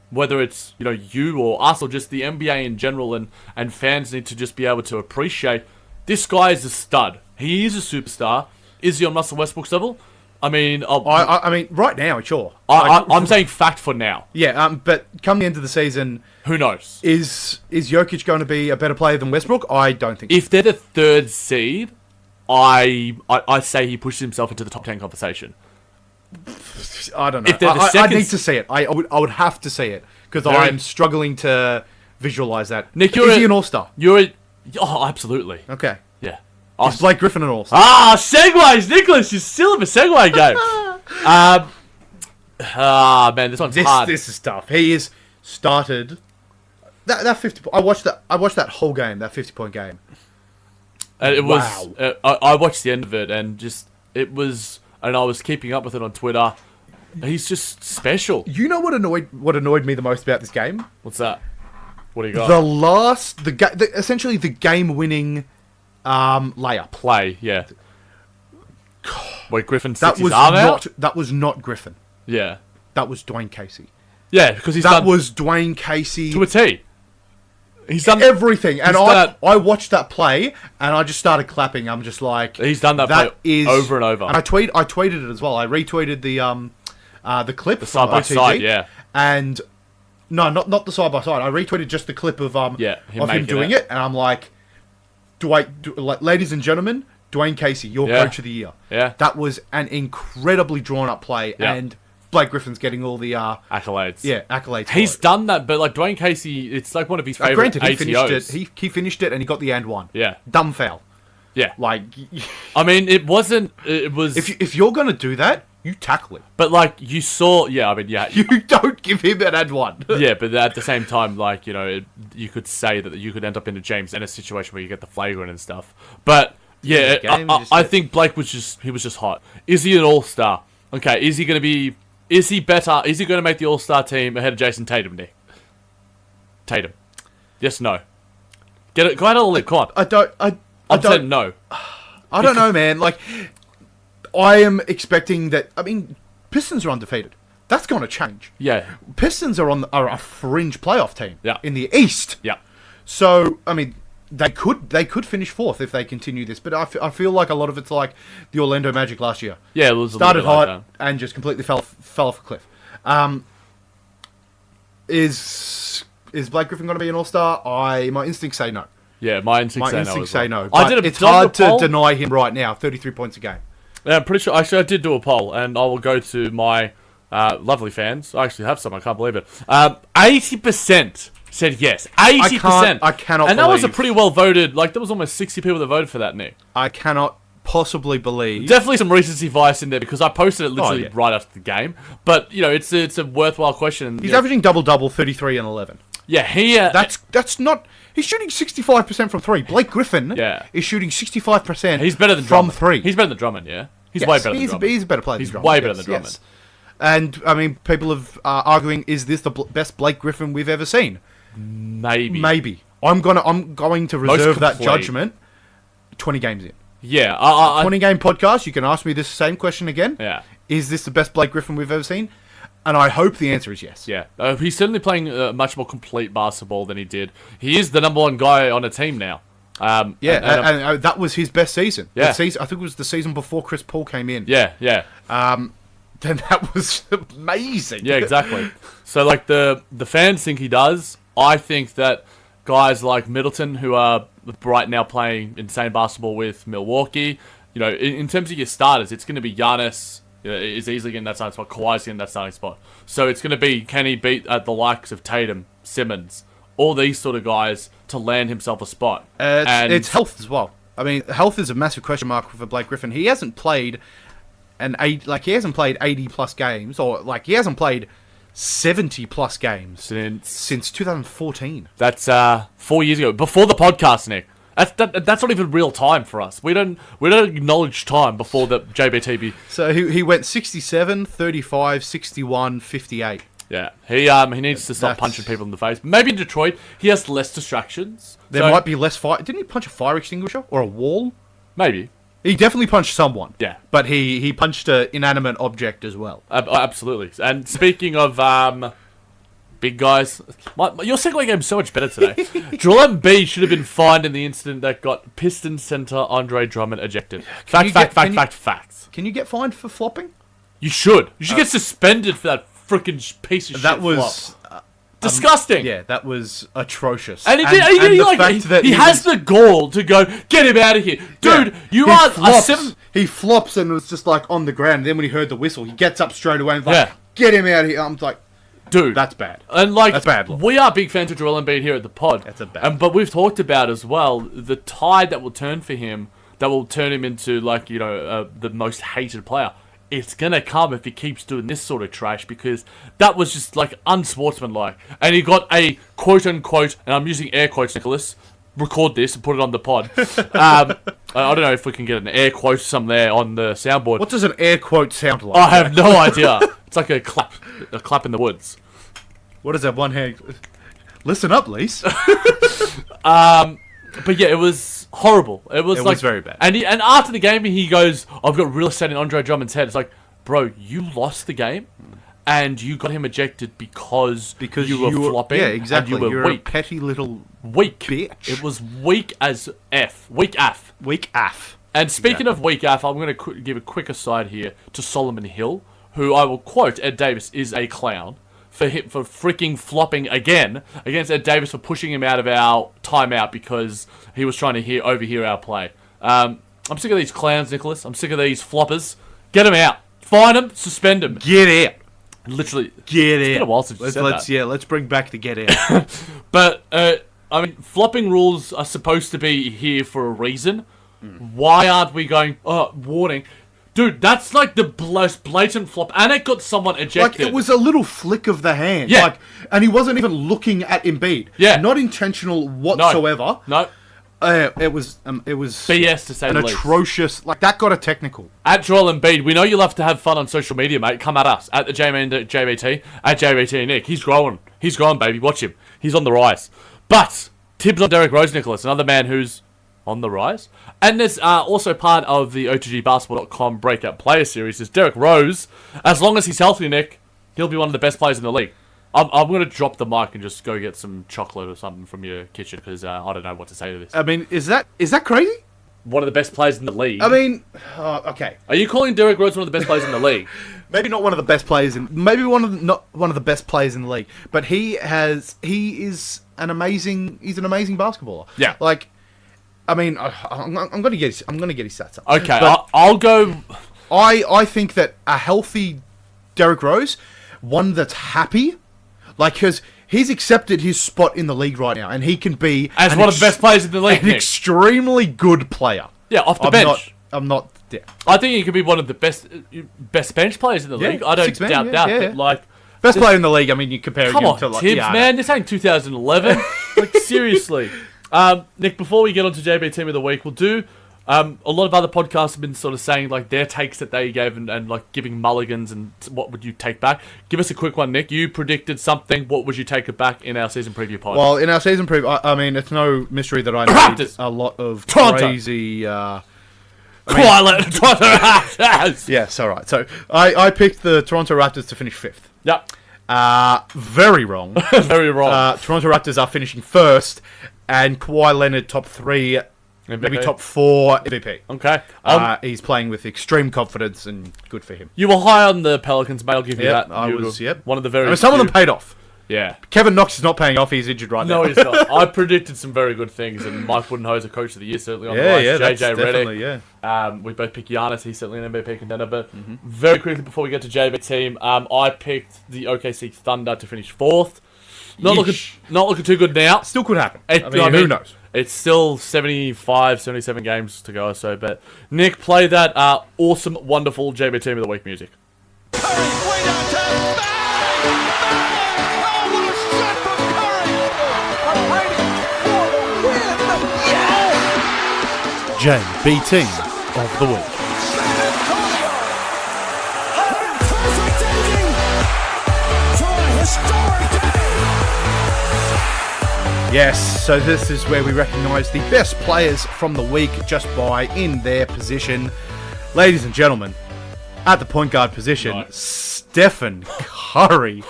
whether it's you or us or just the NBA in general and fans need to just be able to appreciate. This guy is a stud. He is a superstar. Is he on Russell Westbrook's level? I mean, I mean, right now, sure. I'm saying fact for now. Yeah, but come the end of the season, who knows? Is Jokic going to be a better player than Westbrook? I don't think. If they're the third seed, I say he pushes himself into the top 10 conversation. I don't know. If they're the second, I need to see it. I would have to see it because I'm struggling to visualize that. Nick, is he an all-star? Absolutely. Okay. Yeah. Is Blake Griffin an all-star? Segues, Nicholas. You're still in the segue game. Man, this one's hard. This is tough. He is started that 50. I watched that whole game, that 50-point game. And it was. I watched the end of it, and it was. And I was keeping up with it on Twitter. He's just special. You know what annoyed me the most about this game? What's that? What do you got? Essentially the game-winning layup play. Yeah. Wait, Griffin sticks his arm out? That was not Griffin. Yeah. That was Dwayne Casey. Yeah, because that was Dwayne Casey to a T. He's done everything, and I watched that play, and I just started clapping. I'm just like, he's done that play over and over. And I tweeted it as well. I retweeted the clip, the side by side, yeah. And no, not the side by side. I retweeted just the clip of him doing it, and I'm like, ladies and gentlemen, Dwayne Casey, your coach of the year. Yeah, that was an incredibly drawn up play, and Blake Griffin's getting all the accolades. Yeah, accolades. He's done that, but like Dwayne Casey, it's like one of his favorite ATOs. He finished it, and he got the and one. Yeah, dumb foul. Yeah, like I mean, it wasn't. It was. If you're gonna do that, You tackle him. But, like, you saw... Yeah, I mean, yeah. You don't give him an and one. Yeah, but at the same time, like, you know, you could say that you could end up in a James Ennis situation where you get the flagrant and stuff. But, yeah, I think Blake was just hot. Is he an all-star? Okay, is he going to be... Is he better? Is he going to make the all-star team ahead of Jason Tatum, Nick? Tatum. Yes, no. Get it. Go ahead and lip. Come on. I don't... I'm saying no. I don't know, man. Like, I am expecting that... I mean, Pistons are undefeated. That's going to change. Yeah. Pistons are a fringe playoff team in the East. Yeah. So, I mean, they could finish fourth if they continue this. But I feel like a lot of it's like the Orlando Magic last year. Yeah, it was started hot like and just completely fell off a cliff. Is Blake Griffin going to be an all-star? My instincts say no. Yeah, my instincts say no. But it's hard to deny him right now. 33 points a game. Yeah, I'm pretty sure. Actually, I did do a poll, and I will go to my lovely fans. I actually have some. I can't believe it. 80% said yes. 80%. I cannot. And that was a pretty well voted. Like, there was almost 60 people that voted for that, Nick. I cannot possibly believe. Definitely some recency bias in there because I posted it literally right after the game. But you know, it's a worthwhile question. He's averaging double, 33 and 11. Yeah, that's not. He's shooting 65% from three. Blake Griffin is shooting 65%. He's better than from Drummond. three. He's better than Drummond, yeah. He's way better than Drummond. He's a better player. He's than Drummond. way better than Drummond. Yes. And I mean, people are arguing: is this the best Blake Griffin we've ever seen? Maybe. I'm going to reserve that judgment. 20 games in. Yeah, 20 game podcast. You can ask me this same question again. Yeah. Is this the best Blake Griffin we've ever seen? And I hope the answer is yes. Yeah, he's certainly playing much more complete basketball than he did. He is the number one guy on a team now. And that was his best season. Yeah. I think it was the season before Chris Paul came in. Yeah. Then that was amazing. Yeah, exactly. So, like, the fans think he does. I think that guys like Middleton, who are right now playing insane basketball with Milwaukee, you know, in terms of your starters, it's going to be Giannis. Is easily getting that starting spot. Kawhi's getting that starting spot. So it's going to be, can he beat the likes of Tatum, Simmons, all these sort of guys to land himself a spot? It's health as well. I mean, health is a massive question mark for Blake Griffin. He hasn't played 80 plus games, or like he hasn't played 70 plus games since 2014. That's 4 years ago, before the podcast, Nick. That's not even real time for us. We don't acknowledge time before the JBTB. So he went 67, 35, 61, 58. Yeah, he needs to stop punching people in the face. Maybe in Detroit, he has less distractions. There might be less fire. Didn't he punch a fire extinguisher or a wall? Maybe. He definitely punched someone. Yeah. But he punched an inanimate object as well. Absolutely. And speaking of big guys, your segue game's so much better today. Joel Embiid should have been fined in the incident that got Pistons center Andre Drummond ejected. Facts. Can you get fined for flopping? You should. You should get suspended for that freaking piece of shit. That was disgusting. Yeah, that was atrocious. And he has the gall to go, get him out of here. Dude, He flops and was just like on the ground. Then when he heard the whistle, he gets up straight away and like, get him out of here. I'm like, dude, that's bad. And like, that's bad. We are big fans of Joel Embiid here at the pod. That's a bad. But we've talked about as well the tide that will turn for him, that will turn him into like, you know, the most hated player. It's gonna come if he keeps doing this sort of trash, because that was just like unsportsmanlike. And he got a quote unquote, and I'm using air quotes, Nicholas. Record this and put it on the pod. I don't know if we can get an air quote somewhere on the soundboard. What does an air quote sound like? I have no idea. It's like a clap in the woods. What is that one hand? Listen up, Lise. But yeah, it was horrible. It was very bad. And after the game, he goes, "I've got real estate in Andre Drummond's head." It's like, bro, you lost the game, and you got him ejected because you were flopping. Yeah, exactly. And you were You're weak. A petty little weak bitch. It was weak as F. Weak af. Weak af. And speaking of weak af, I'm going to give a quick aside here to Solomon Hill, who I will quote Ed Davis is a clown for freaking flopping again against Ed Davis for pushing him out of our timeout because he was trying to overhear our play. I'm sick of these clowns, Nicholas. I'm sick of these floppers. Get them out. Fine them. Suspend them. Get out. Literally. Get out. It's been a while since you said that. Yeah, let's bring back the get out. But, I mean, flopping rules are supposed to be here for a reason. Why aren't we going, warning. Dude, that's like the most blatant flop. And it got someone ejected. Like, it was a little flick of the hand. Yeah. Like, and he wasn't even looking at Embiid. Yeah. Not intentional whatsoever. No. It was BS to say an the least. atrocious. Like, that got a technical. At Joel Embiid, we know you love to have fun on social media, mate. Come at us. At the JBT. At JBT Nick. He's growing. He's growing, baby. Watch him. He's on the rise. But, Tibbs on Derrick Rose, Nicholas. Another man who's on the rise. And there's also part of the OTGBasketball.com breakout player series is Derrick Rose. As long as he's healthy, Nick, he'll be one of the best players in the league. I'm going to drop the mic and just go get some chocolate or something from your kitchen because I don't know what to say to this. I mean, is that crazy? One of the best players in the league. I mean, okay. Are you calling Derrick Rose one of the best players in the league? Maybe not one of the best players not one of the best players in the league, but he is an amazing basketballer. Yeah. Like, I mean, I'm going to get his stats up. Okay, But I'll go. I think that a healthy Derrick Rose, one that's happy, like, because he's accepted his spot in the league right now, and he can be As one of the best players in the league, an Nick. extremely good player. Yeah, off the bench. I'm not. Yeah. I think he could be one of the best bench players in the league. I don't six man, doubt that. But like, Best player in the league. I mean, you compare come him on, to like, Tibbs, man. This ain't 2011. Like, seriously. Nick, before we get on to JB Team of the Week, we'll do... a lot of other podcasts have been sort of saying like their takes that they gave and like giving mulligans and what would you take back. Give us a quick one, Nick. You predicted something. What would you take it back in our season preview pod? Well, in our season preview, I mean, it's no mystery that I made Raptors. a lot of Toronto. crazy... Toronto Raptors. Yes, all right. So I picked the Toronto Raptors to finish 5th. Yep. Very wrong. Very wrong. Toronto Raptors are finishing 1st, and Kawhi Leonard top 3, maybe MVP. top 4 MVP. Okay. He's playing with extreme confidence, and good for him. You were high on the Pelicans, mate. I'll give you Yep, that. I You was. were Yep. one of the very. I mean, some of them few- paid off. Yeah. Kevin Knox is not paying off. He's injured right now. No, he's not. I predicted some very good things, and Mike Budenholzer, Coach of the Year, certainly on the rise. that's JJ definitely, Redick. We both picked Giannis. He's certainly an MVP contender. But very quickly before we get to JB Team, I picked the OKC Thunder to finish 4th. Not looking too good now. Still could happen. Who Who knows? It's still 75, 77 games to go or so. But Nick, play that awesome, wonderful JB Team of the Week music. JBTeam of the Week. Yes, so this is where we recognise the best players from the week just by in their position. Ladies and gentlemen, at the point guard position, Right. Stephen Curry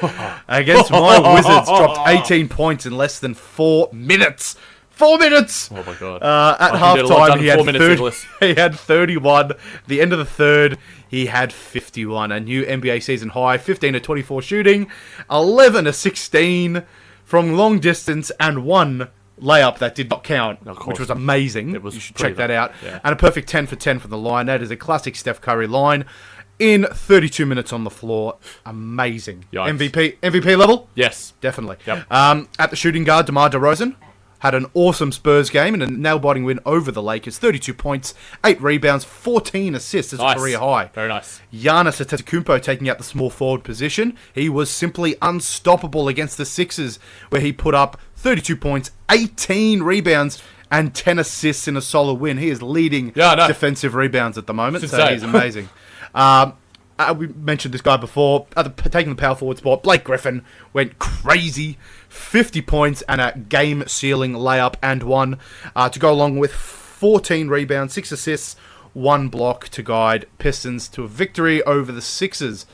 against my Wizards dropped 18 points in less than 4 minutes. 4 minutes! Oh my god. At I can get a lot halftime, done he in 4 had minutes, 30, Nicholas. he had 31. The end of the third, he had 51. A new NBA season high, 15 to 24 shooting, 11 to 16 from long distance, and 1 layup that did not count, which was amazing. It was you should pretty check that out. Yeah. And a perfect 10 for 10 from the line. That is a classic Steph Curry line. In 32 minutes on the floor. Amazing. Yikes. MVP level? Yes. Definitely. Yep. At the shooting guard, DeMar DeRozan had an awesome Spurs game and a nail-biting win over the Lakers. 32 points, 8 rebounds, 14 assists. That's Nice. a career high. Very nice. Giannis Antetokounmpo taking out the small forward position. He was simply unstoppable against the Sixers, where he put up 32 points, 18 rebounds, and 10 assists in a solid win. He is leading defensive rebounds at the moment, It's so insane. he's amazing. We mentioned this guy before, taking the power forward spot. Blake Griffin went crazy. 50 points and a game-sealing layup and 1 to go along with 14 rebounds, 6 assists, 1 block to guide Pistons to a victory over the Sixers.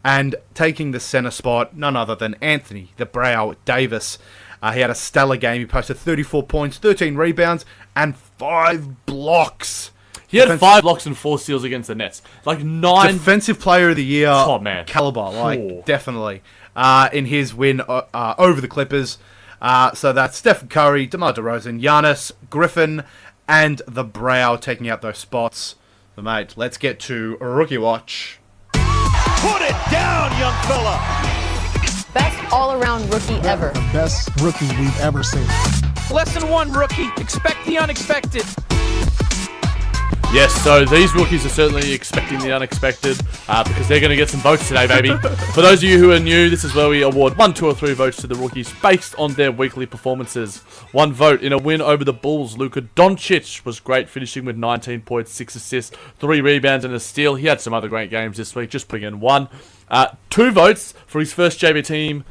And taking the center spot, none other than Anthony the Brow Davis. He had a stellar game. He posted 34 points, 13 rebounds, and 5 blocks. He had 5 blocks and 4 steals against the Nets. Like 9... Defensive Player of the Year man. caliber, definitely. In his win over the Clippers. So that's Stephen Curry, DeMar DeRozan, Giannis, Griffin, and the Brow taking out those spots. So, mate, let's get to Rookie Watch. Put it down, young fella! Best all-around rookie ever. The best rookie we've ever seen. Lesson 1, rookie. Expect the unexpected. Yes, so these rookies are certainly expecting the unexpected because they're going to get some votes today, baby. For those of you who are new, this is where we award 1, 2, or 3 votes to the rookies based on their weekly performances. 1 vote in a win over the Bulls. Luka Doncic was great, finishing with 19 points, 6 assists, 3 rebounds, and a steal. He had some other great games this week, just putting in 1. 2 votes for his first JBTeam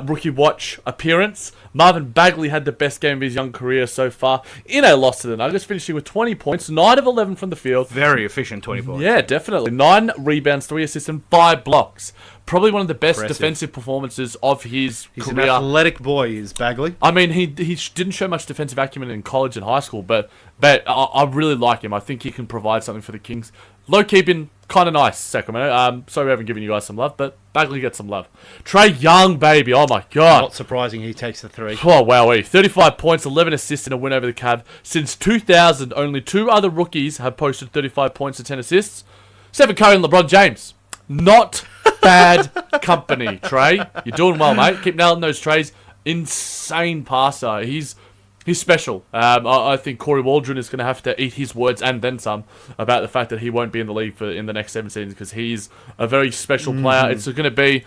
Rookie Watch appearance. Marvin Bagley had the best game of his young career so far in a loss to the Nuggets, finishing with 20 points, 9 of 11 from the field. Very efficient 20 points. Yeah, definitely. 9 rebounds, 3 assists, and 5 blocks. Probably one of the best defensive performances of his He's career. An athletic boy, is Bagley. I mean, he didn't show much defensive acumen in college and high school, but I really like him. I think he can provide something for the Kings. Low-key been kind of nice, Sacramento. Sorry we haven't given you guys some love, but Bagley gets some love. Trae Young, baby. Oh, my God. Not surprising he takes the 3. Oh, wowee. 35 points, 11 assists, and a win over the Cavs. Since 2000, only 2 other rookies have posted 35 points and 10 assists. Stephen Curry and LeBron James. Not bad company, Trae. You're doing well, mate. Keep nailing those trays. Insane passer. He's special. I think Corey Waldron is going to have to eat his words and then some about the fact that he won't be in the league in the next 7 seasons because he's a very special player. It's going to be...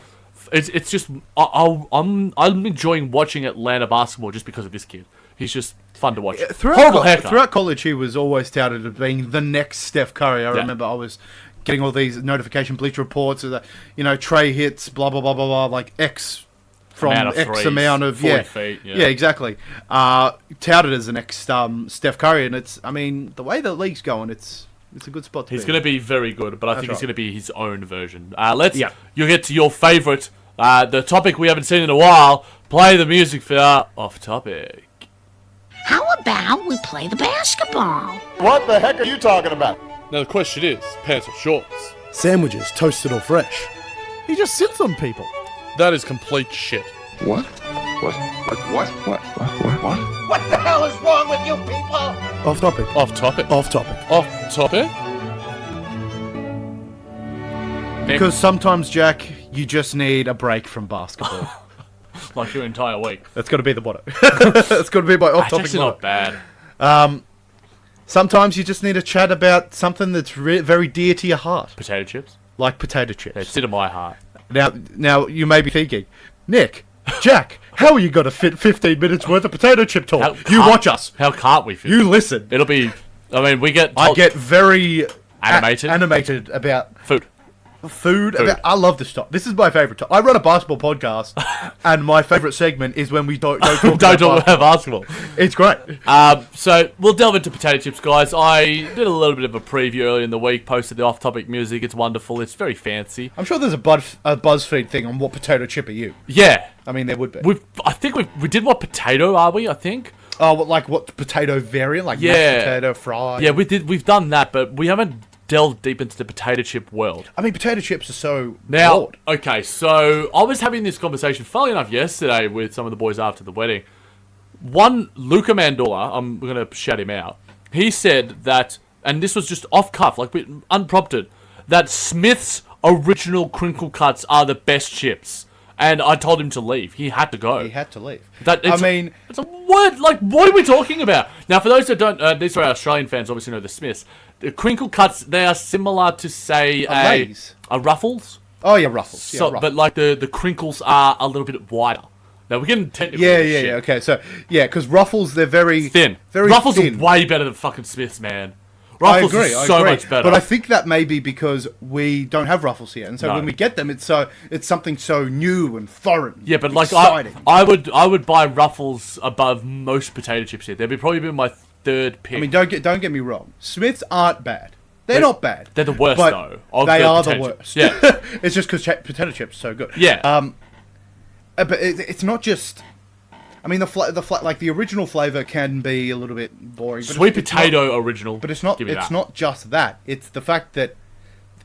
It's just... I'm enjoying watching Atlanta basketball just because of this kid. He's just fun to watch. Throughout college, he was always touted as being the next Steph Curry. I remember I was getting all these notification bleacher reports of that, Trae hits, blah, blah, blah, blah, blah, like X from X amount of 40 feet. Yeah, exactly. Touted as the next Steph Curry, and the way the league's going, it's a good spot to be. He's going to be very good, but I think he's going to be his own version. You'll get to your favourite, the topic we haven't seen in a while. Play the music for Off Topic. How about we play the basketball? What the heck are you talking about? Now the question is, pants or shorts? Sandwiches, toasted or fresh. He just sits on people. That is complete shit. What? What? What the hell is wrong with you people? Off topic. Off topic. Off topic. Off topic? Because sometimes, Jack, you just need a break from basketball. Like your entire week. That's got to be the motto. That's got to be my off topic. That's actually not bad. Sometimes you just need to chat about something that's very dear to your heart. Potato chips? Like potato chips. They sit in my heart. Now you may be thinking, Nick, Jack, how are you going to fit 15 minutes worth of potato chip talk? You watch us. How can't we fit? You listen. It'll be... I get very... Animated about... Food. I love this stuff. This is my favourite topic. I run a basketball podcast, and my favourite segment is when we don't talk about basketball. It's great. So we'll delve into potato chips, guys. I did a little bit of a preview earlier in the week, posted the off-topic music. It's wonderful. It's very fancy. I'm sure there's a BuzzFeed thing on what potato chip are you. Yeah. I mean, there would be. I think we did what potato are we, I think? Oh, what potato variant? Like mashed potato, fried? Yeah, we've done that, but we haven't delve deep into the potato chip world. I mean, potato chips are so broad. Okay, so I was having this conversation, funnily enough, yesterday with some of the boys after the wedding. One, Luka Mandola, I'm going to shout him out. He said that, and this was just off cuff, like unprompted, that Smith's original crinkle cuts are the best chips. And I told him to leave. He had to go. He had to leave. It's a word. Like, what are we talking about? Now, for those that don't, these are our Australian fans, obviously know the Smiths. The crinkle cuts, they are similar to, say, a Ruffles. Oh, yeah, Ruffles. Yeah, Ruffles. But, like, the crinkles are a little bit wider. Now, we're getting technical. Yeah. Okay, so, because Ruffles, they're very... Thin. Ruffles are way better than fucking Smiths, man. Ruffles is so much better. But I think that may be because we don't have Ruffles here, and so when we get them, it's something so new and foreign. Yeah, but like exciting. I would buy Ruffles above most potato chips here. They'd probably be my third pick. I mean, don't get me wrong. Smiths aren't bad. They're not bad. They're the worst though. They are the worst. Yeah, it's just because potato chips are so good. Yeah. But it's not just. I mean, the original flavor can be a little bit boring. But Sweet potato original. But it's not. It's not just that. It's the fact that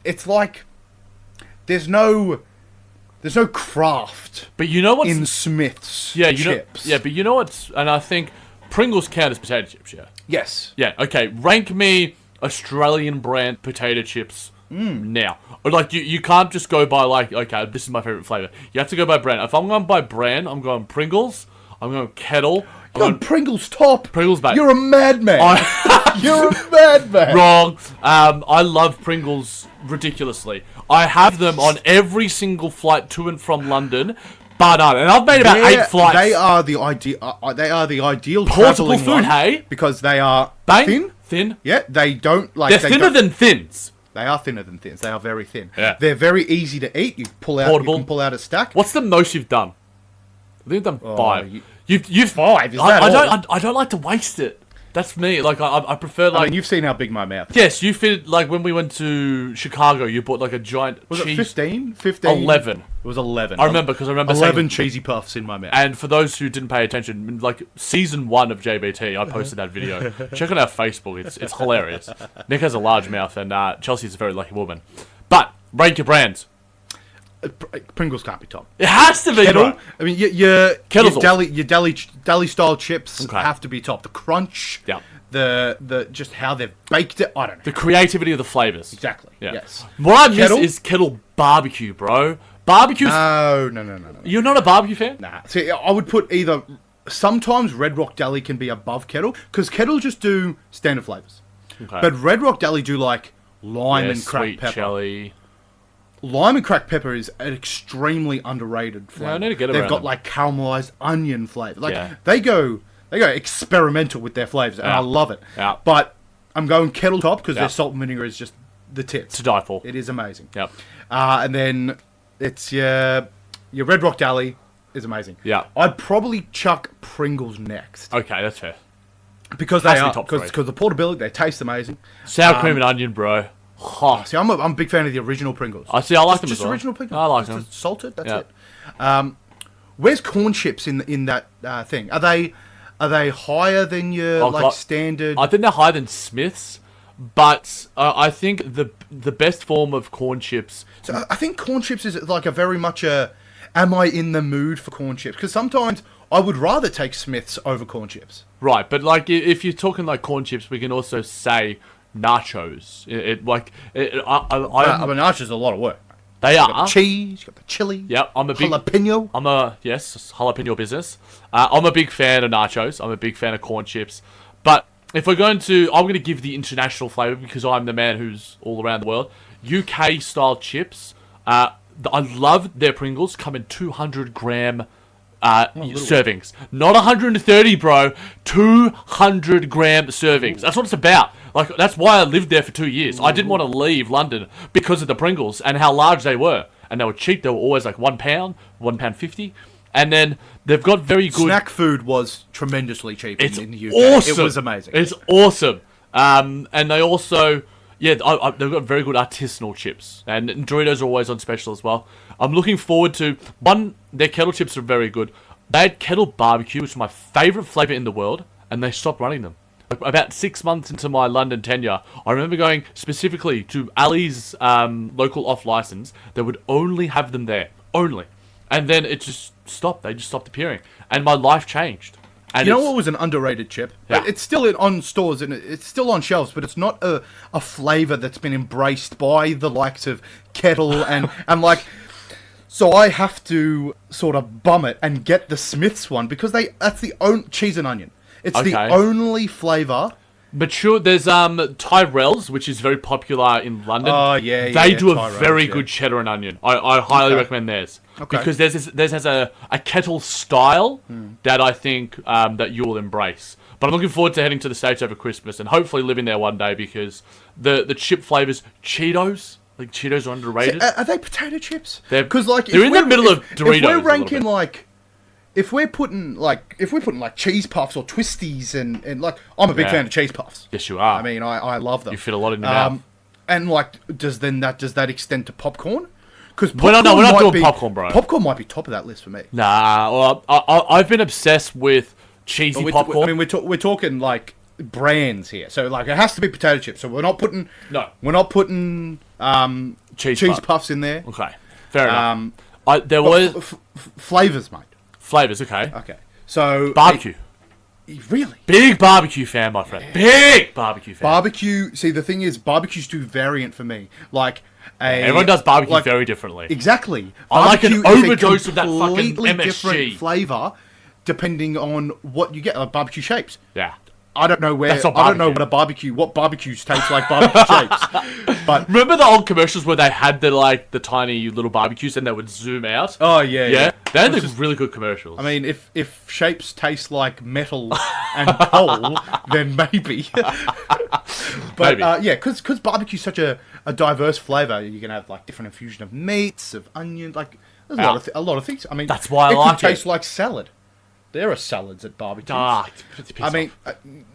it's like there's no craft. But you know what's in Smith's chips. But you know what's, and I think Pringles count as potato chips. Yeah. Yes. Yeah. Okay. Rank me Australian brand potato chips. Now, like you can't just go by like, okay, this is my favorite flavor. You have to go by brand. If I'm going by brand, I'm going Pringles. I'm going kettle. I'm You're going Pringles top. Pringles, mate. You're a madman. You're a madman. Wrong. I love Pringles ridiculously. I have them on every single flight to and from London. But and I've made about 8 flights. They are the ideal. They are the ideal portable travelling food, one hey? because they are Thin. Yeah, they don't like. They're thinner than thins. They are thinner than thins. They are very thin. Yeah. They're very easy to eat. You pull out. Portable. You can pull out a stack. What's the most you've done? I think I've done 5. You've 5? Is that all? I don't like to waste it. That's me. Like I prefer like. I mean, you've seen how big my mouth is. Yes, you fit like when we went to Chicago. You bought like a giant. Was cheese... it 15? 15? 11. It was 11. I remember because I remember 11 saying... cheesy puffs in my mouth. And for those who didn't pay attention, like season 1 of JBT, I posted that video. Check on our Facebook; it's hilarious. Nick has a large mouth, and Chelsea's a very lucky woman. But rank your brands. Pringles can't be top. It has to be. Kettle. Bro. I mean, your Kettle's deli style chips Okay. have to be top. The crunch. Yeah. The just how they've baked it. I don't know. The creativity of the flavors. Exactly. Yeah. Yes. What I miss Kettle? is kettle barbecue, bro. Barbecue's... No. You're not a barbecue fan? Nah. See, I would put either. Sometimes Red Rock Deli can be above Kettle because Kettle just do standard flavors, Okay. but Red Rock Deli do like lime and cracked sweet pepper. chili. Lime and cracked pepper is an extremely underrated flavor. I need to get They've around got them. like caramelized onion flavor. Like Yeah. they go experimental with their flavors, and Yeah. I love it. Yeah. But I'm going Kettle top because Yeah. their salt and vinegar is just the tits. To die for. It is amazing. Yep. And then it's your Red Rock Deli is amazing. Yeah. I'd probably chuck Pringles next Okay, that's fair. because Has they to be are top 3. because the portability, they taste amazing. Sour cream and onion, bro. Oh, See, I'm a big fan of the original Pringles. I see. I like them Just as well. original Pringles. I like Just them. salted. That's Yeah. it. Where's corn chips in that thing? Are they higher than your Oh, like God. standard? I think they're higher than Smith's, but I think the best form of corn chips. So I think corn chips is like a very much a. Am I in the mood for corn chips? Because sometimes I would rather take Smiths over corn chips. Right, but like if you're talking like corn chips, we can also say nachos. I mean, nachos is a lot of work. They You got are. the cheese, you got the chili. Yep, I'm a big jalapeno. jalapeno business. I'm a big fan of nachos. I'm a big fan of corn chips. But if we're going to, I'm going to give the international flavor because I'm the man who's all around the world. UK style chips. I love their Pringles. Come in 200-gram servings, not 130, bro. 200-gram servings. That's what it's about. Like that's why I lived there for 2 years. I didn't want to leave London because of the Pringles and how large they were, and they were cheap. They were always like £1, £1.50, and then they've got very good Snack food was tremendously cheap in the UK. Awesome. It was amazing. It's awesome. And they also, they've got very good artisanal chips. And Doritos are always on special as well. I'm looking forward to, their kettle chips are very good. They had kettle barbecue, which is my favourite flavour in the world, and they stopped running them. Like, about 6 months into my London tenure, I remember going specifically to Ali's local off-licence. They would only have them there. Only. And then it just stopped. They just stopped appearing. And my life changed. And You know what was an underrated chip? Yeah. It's still on stores and it's still on shelves, but it's not a flavour that's been embraced by the likes of Kettle and like. So I have to sort of bum it and get the Smiths one because that's the only cheese and onion. It's the Okay. only flavour. Mature, there's TWolves, which is very popular in London. Oh, yeah, They do a TWolves, very yeah. good cheddar and onion. I highly Okay. recommend theirs. Okay. Because theirs has a kettle style that I think that you will embrace. But I'm looking forward to heading to the States over Christmas and hopefully living there one day because the chip flavours, Cheetos, like Cheetos are underrated. Are they potato chips? They're- Because like they're in the middle of Doritos a If we're little ranking bit. like. If we're putting like cheese puffs or twisties and like I'm a big Yeah. fan of cheese puffs. Yes, you are. I mean I love them. You fit a lot in your mouth. And like does that extend to popcorn? Because We're not doing popcorn, bro. Popcorn might be top of that list for me. Nah, well, I've been obsessed with cheesy popcorn. I mean we're talking like brands here, so like it has to be potato chips. So we're not putting cheese puffs in there. Okay, fair enough. There was Flavors, mate. flavors. Okay, Okay, so barbecue. Really? Big barbecue fan, my friend. Big barbecue fan. Barbecue. See, the thing is, barbecue's too variant for me. Like, Everyone does barbecue like- very differently. Exactly. I like an Barbecue is a overdose of that fucking completely MSG. different flavor depending on what you get, like barbecue shapes. Yeah. I don't know where. That's not I don't know barbecue. what barbecues taste like barbecue shapes. But Remember the old commercials where they had the tiny little barbecues and they would zoom out? oh yeah. They had really good commercials. I mean, if shapes taste like metal and coal, then maybe. But Maybe. yeah, because barbecue's such a diverse flavor. You can have like different infusion of meats, of onions, like there's a lot of things. I mean, That's why I it like can it. taste like salad. There are salads at barbecues. I mean,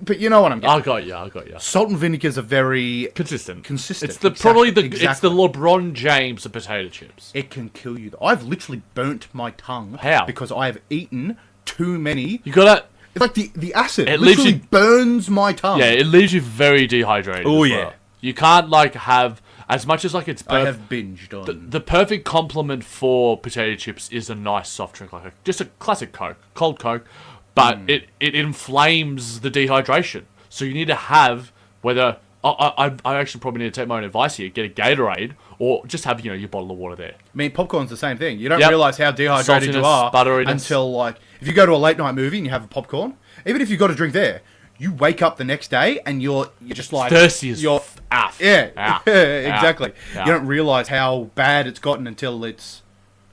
but you know what I'm getting. I got you. Salt and vinegar's are very Consistent. It's Probably it's the exactly. LeBron James of potato chips. It can kill you. I've literally burnt my tongue. How? Because I have eaten too many. You gotta. It's like the acid. It Literally leaves you- burns my tongue. Yeah, it leaves you very dehydrated. Oh, as yeah. well. You can't have as much as it's. I have binged on. The perfect complement for potato chips is a nice soft drink, just a classic Coke, cold Coke, but it inflames the dehydration. So you need to have whether I actually probably need to take my own advice here, get a Gatorade or just have your bottle of water there. I mean, popcorn's the same thing. You don't Yep. realize how dehydrated you Saltiness, are butteriness. until if you go to a late night movie and you have a popcorn, even if you've got a drink there, you wake up the next day and you're just like Thirsty as you're F. yeah, exactly. Yeah. You don't realize how bad it's gotten until it's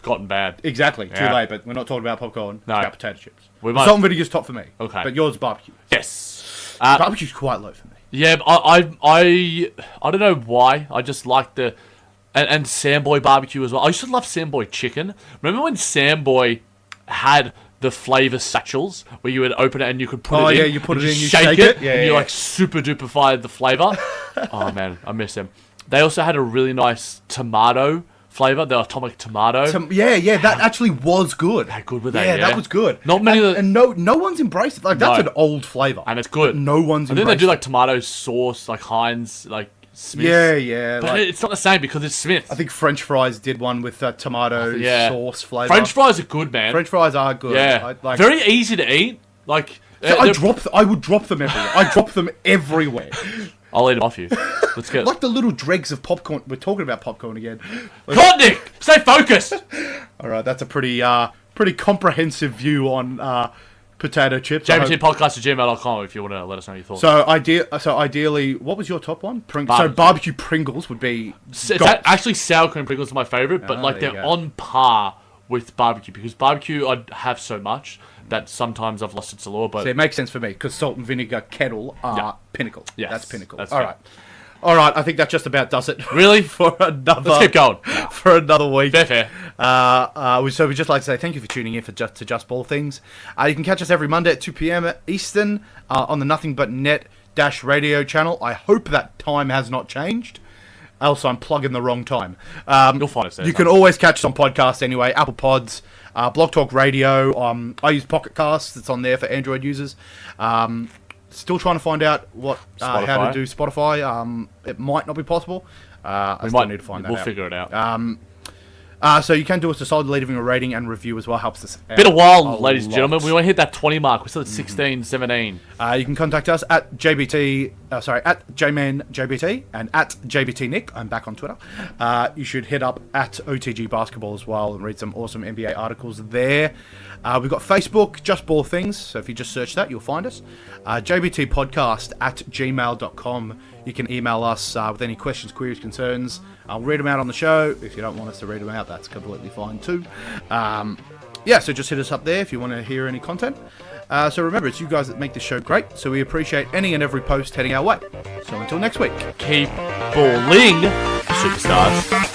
Gotten bad. exactly too Yeah. late. But we're not talking about popcorn. No. It's about potato chips. We might- Salt and vinegar's top for me. Okay. But yours barbecue. Yes. Barbecue's quite low for me. Yeah, but I don't know why. I just like and Samboy barbecue as well. I used to love Samboy chicken. Remember when Samboy had the flavor satchels where you would open it and you could put it in? Yeah, you put and it in, you shake it. Yeah, and you yeah. super duper the flavor. Oh man, I miss them. They also had a really nice tomato flavor, the atomic tomato. That actually was good. How good were they? Yeah, that was good. Not many of the- and no one's embraced it. Like that's No. an old flavor, and it's good. But no one's. And then they embraced do it. like tomato sauce, like Heinz, like Smith's. Yeah. But Like, it's not the same because it's Smith's. I think French fries did one with tomato sauce flavor. French fries are good, man. French fries are good. Yeah, Very. very easy to eat. Like So they're- I would drop them everywhere. I drop them everywhere. I'll eat them off you. Let's get Like the little dregs of popcorn. We're talking about popcorn again. God, Nick, stay focused. All right, that's a pretty comprehensive view on potato chips. I hope- JBTeamPodcast@gmail.com if you want to let us know your thoughts. So ideally, what was your top one? So Barbecue. barbecue Pringles would be. Actually, sour cream Pringles are my favorite, but there you they're go. on par with barbecue because barbecue I have so much that sometimes I've lost its allure. But So it makes sense for me because salt and vinegar kettle are Yeah. pinnacle. Yes, That's pinnacle. that's All fair. right. All right, I think that just about does it. Really? for another. Let's keep going. For another week. Fair. So we'd just like to say thank you for tuning in to Just Ball Things. You can catch us every Monday at 2 p.m. Eastern on the Nothing But Net radio channel. I hope that time has not changed. Else I'm plugging the wrong time. You'll find us there. You can always catch us on podcasts anyway. Apple Pods, Blog Talk Radio. I use Pocket Casts. It's on there for Android users. Still trying to find out how to Spotify. do Spotify. It might not be possible. I still need to find that out. We'll figure it out. So you can do us a solid leaving a rating and review as well. Helps us out Been a while, ladies and lot. gentlemen. We want to hit that 20 mark. We're still at 16, 17. You can contact us at JBT, at JmanJBT and at JBTNick. I'm back on Twitter. You should hit up at OTG Basketball as well and read some awesome NBA articles there. We've got Facebook, Just Ball Things. So if you just search that, you'll find us. JBTpodcast at gmail.com. You can email us with any questions, queries, concerns. I'll read them out on the show. If you don't want us to read them out, that's completely fine too. So just hit us up there if you want to hear any content. So remember, it's you guys that make this show great, so we appreciate any and every post heading our way. So until next week. Keep balling, superstars.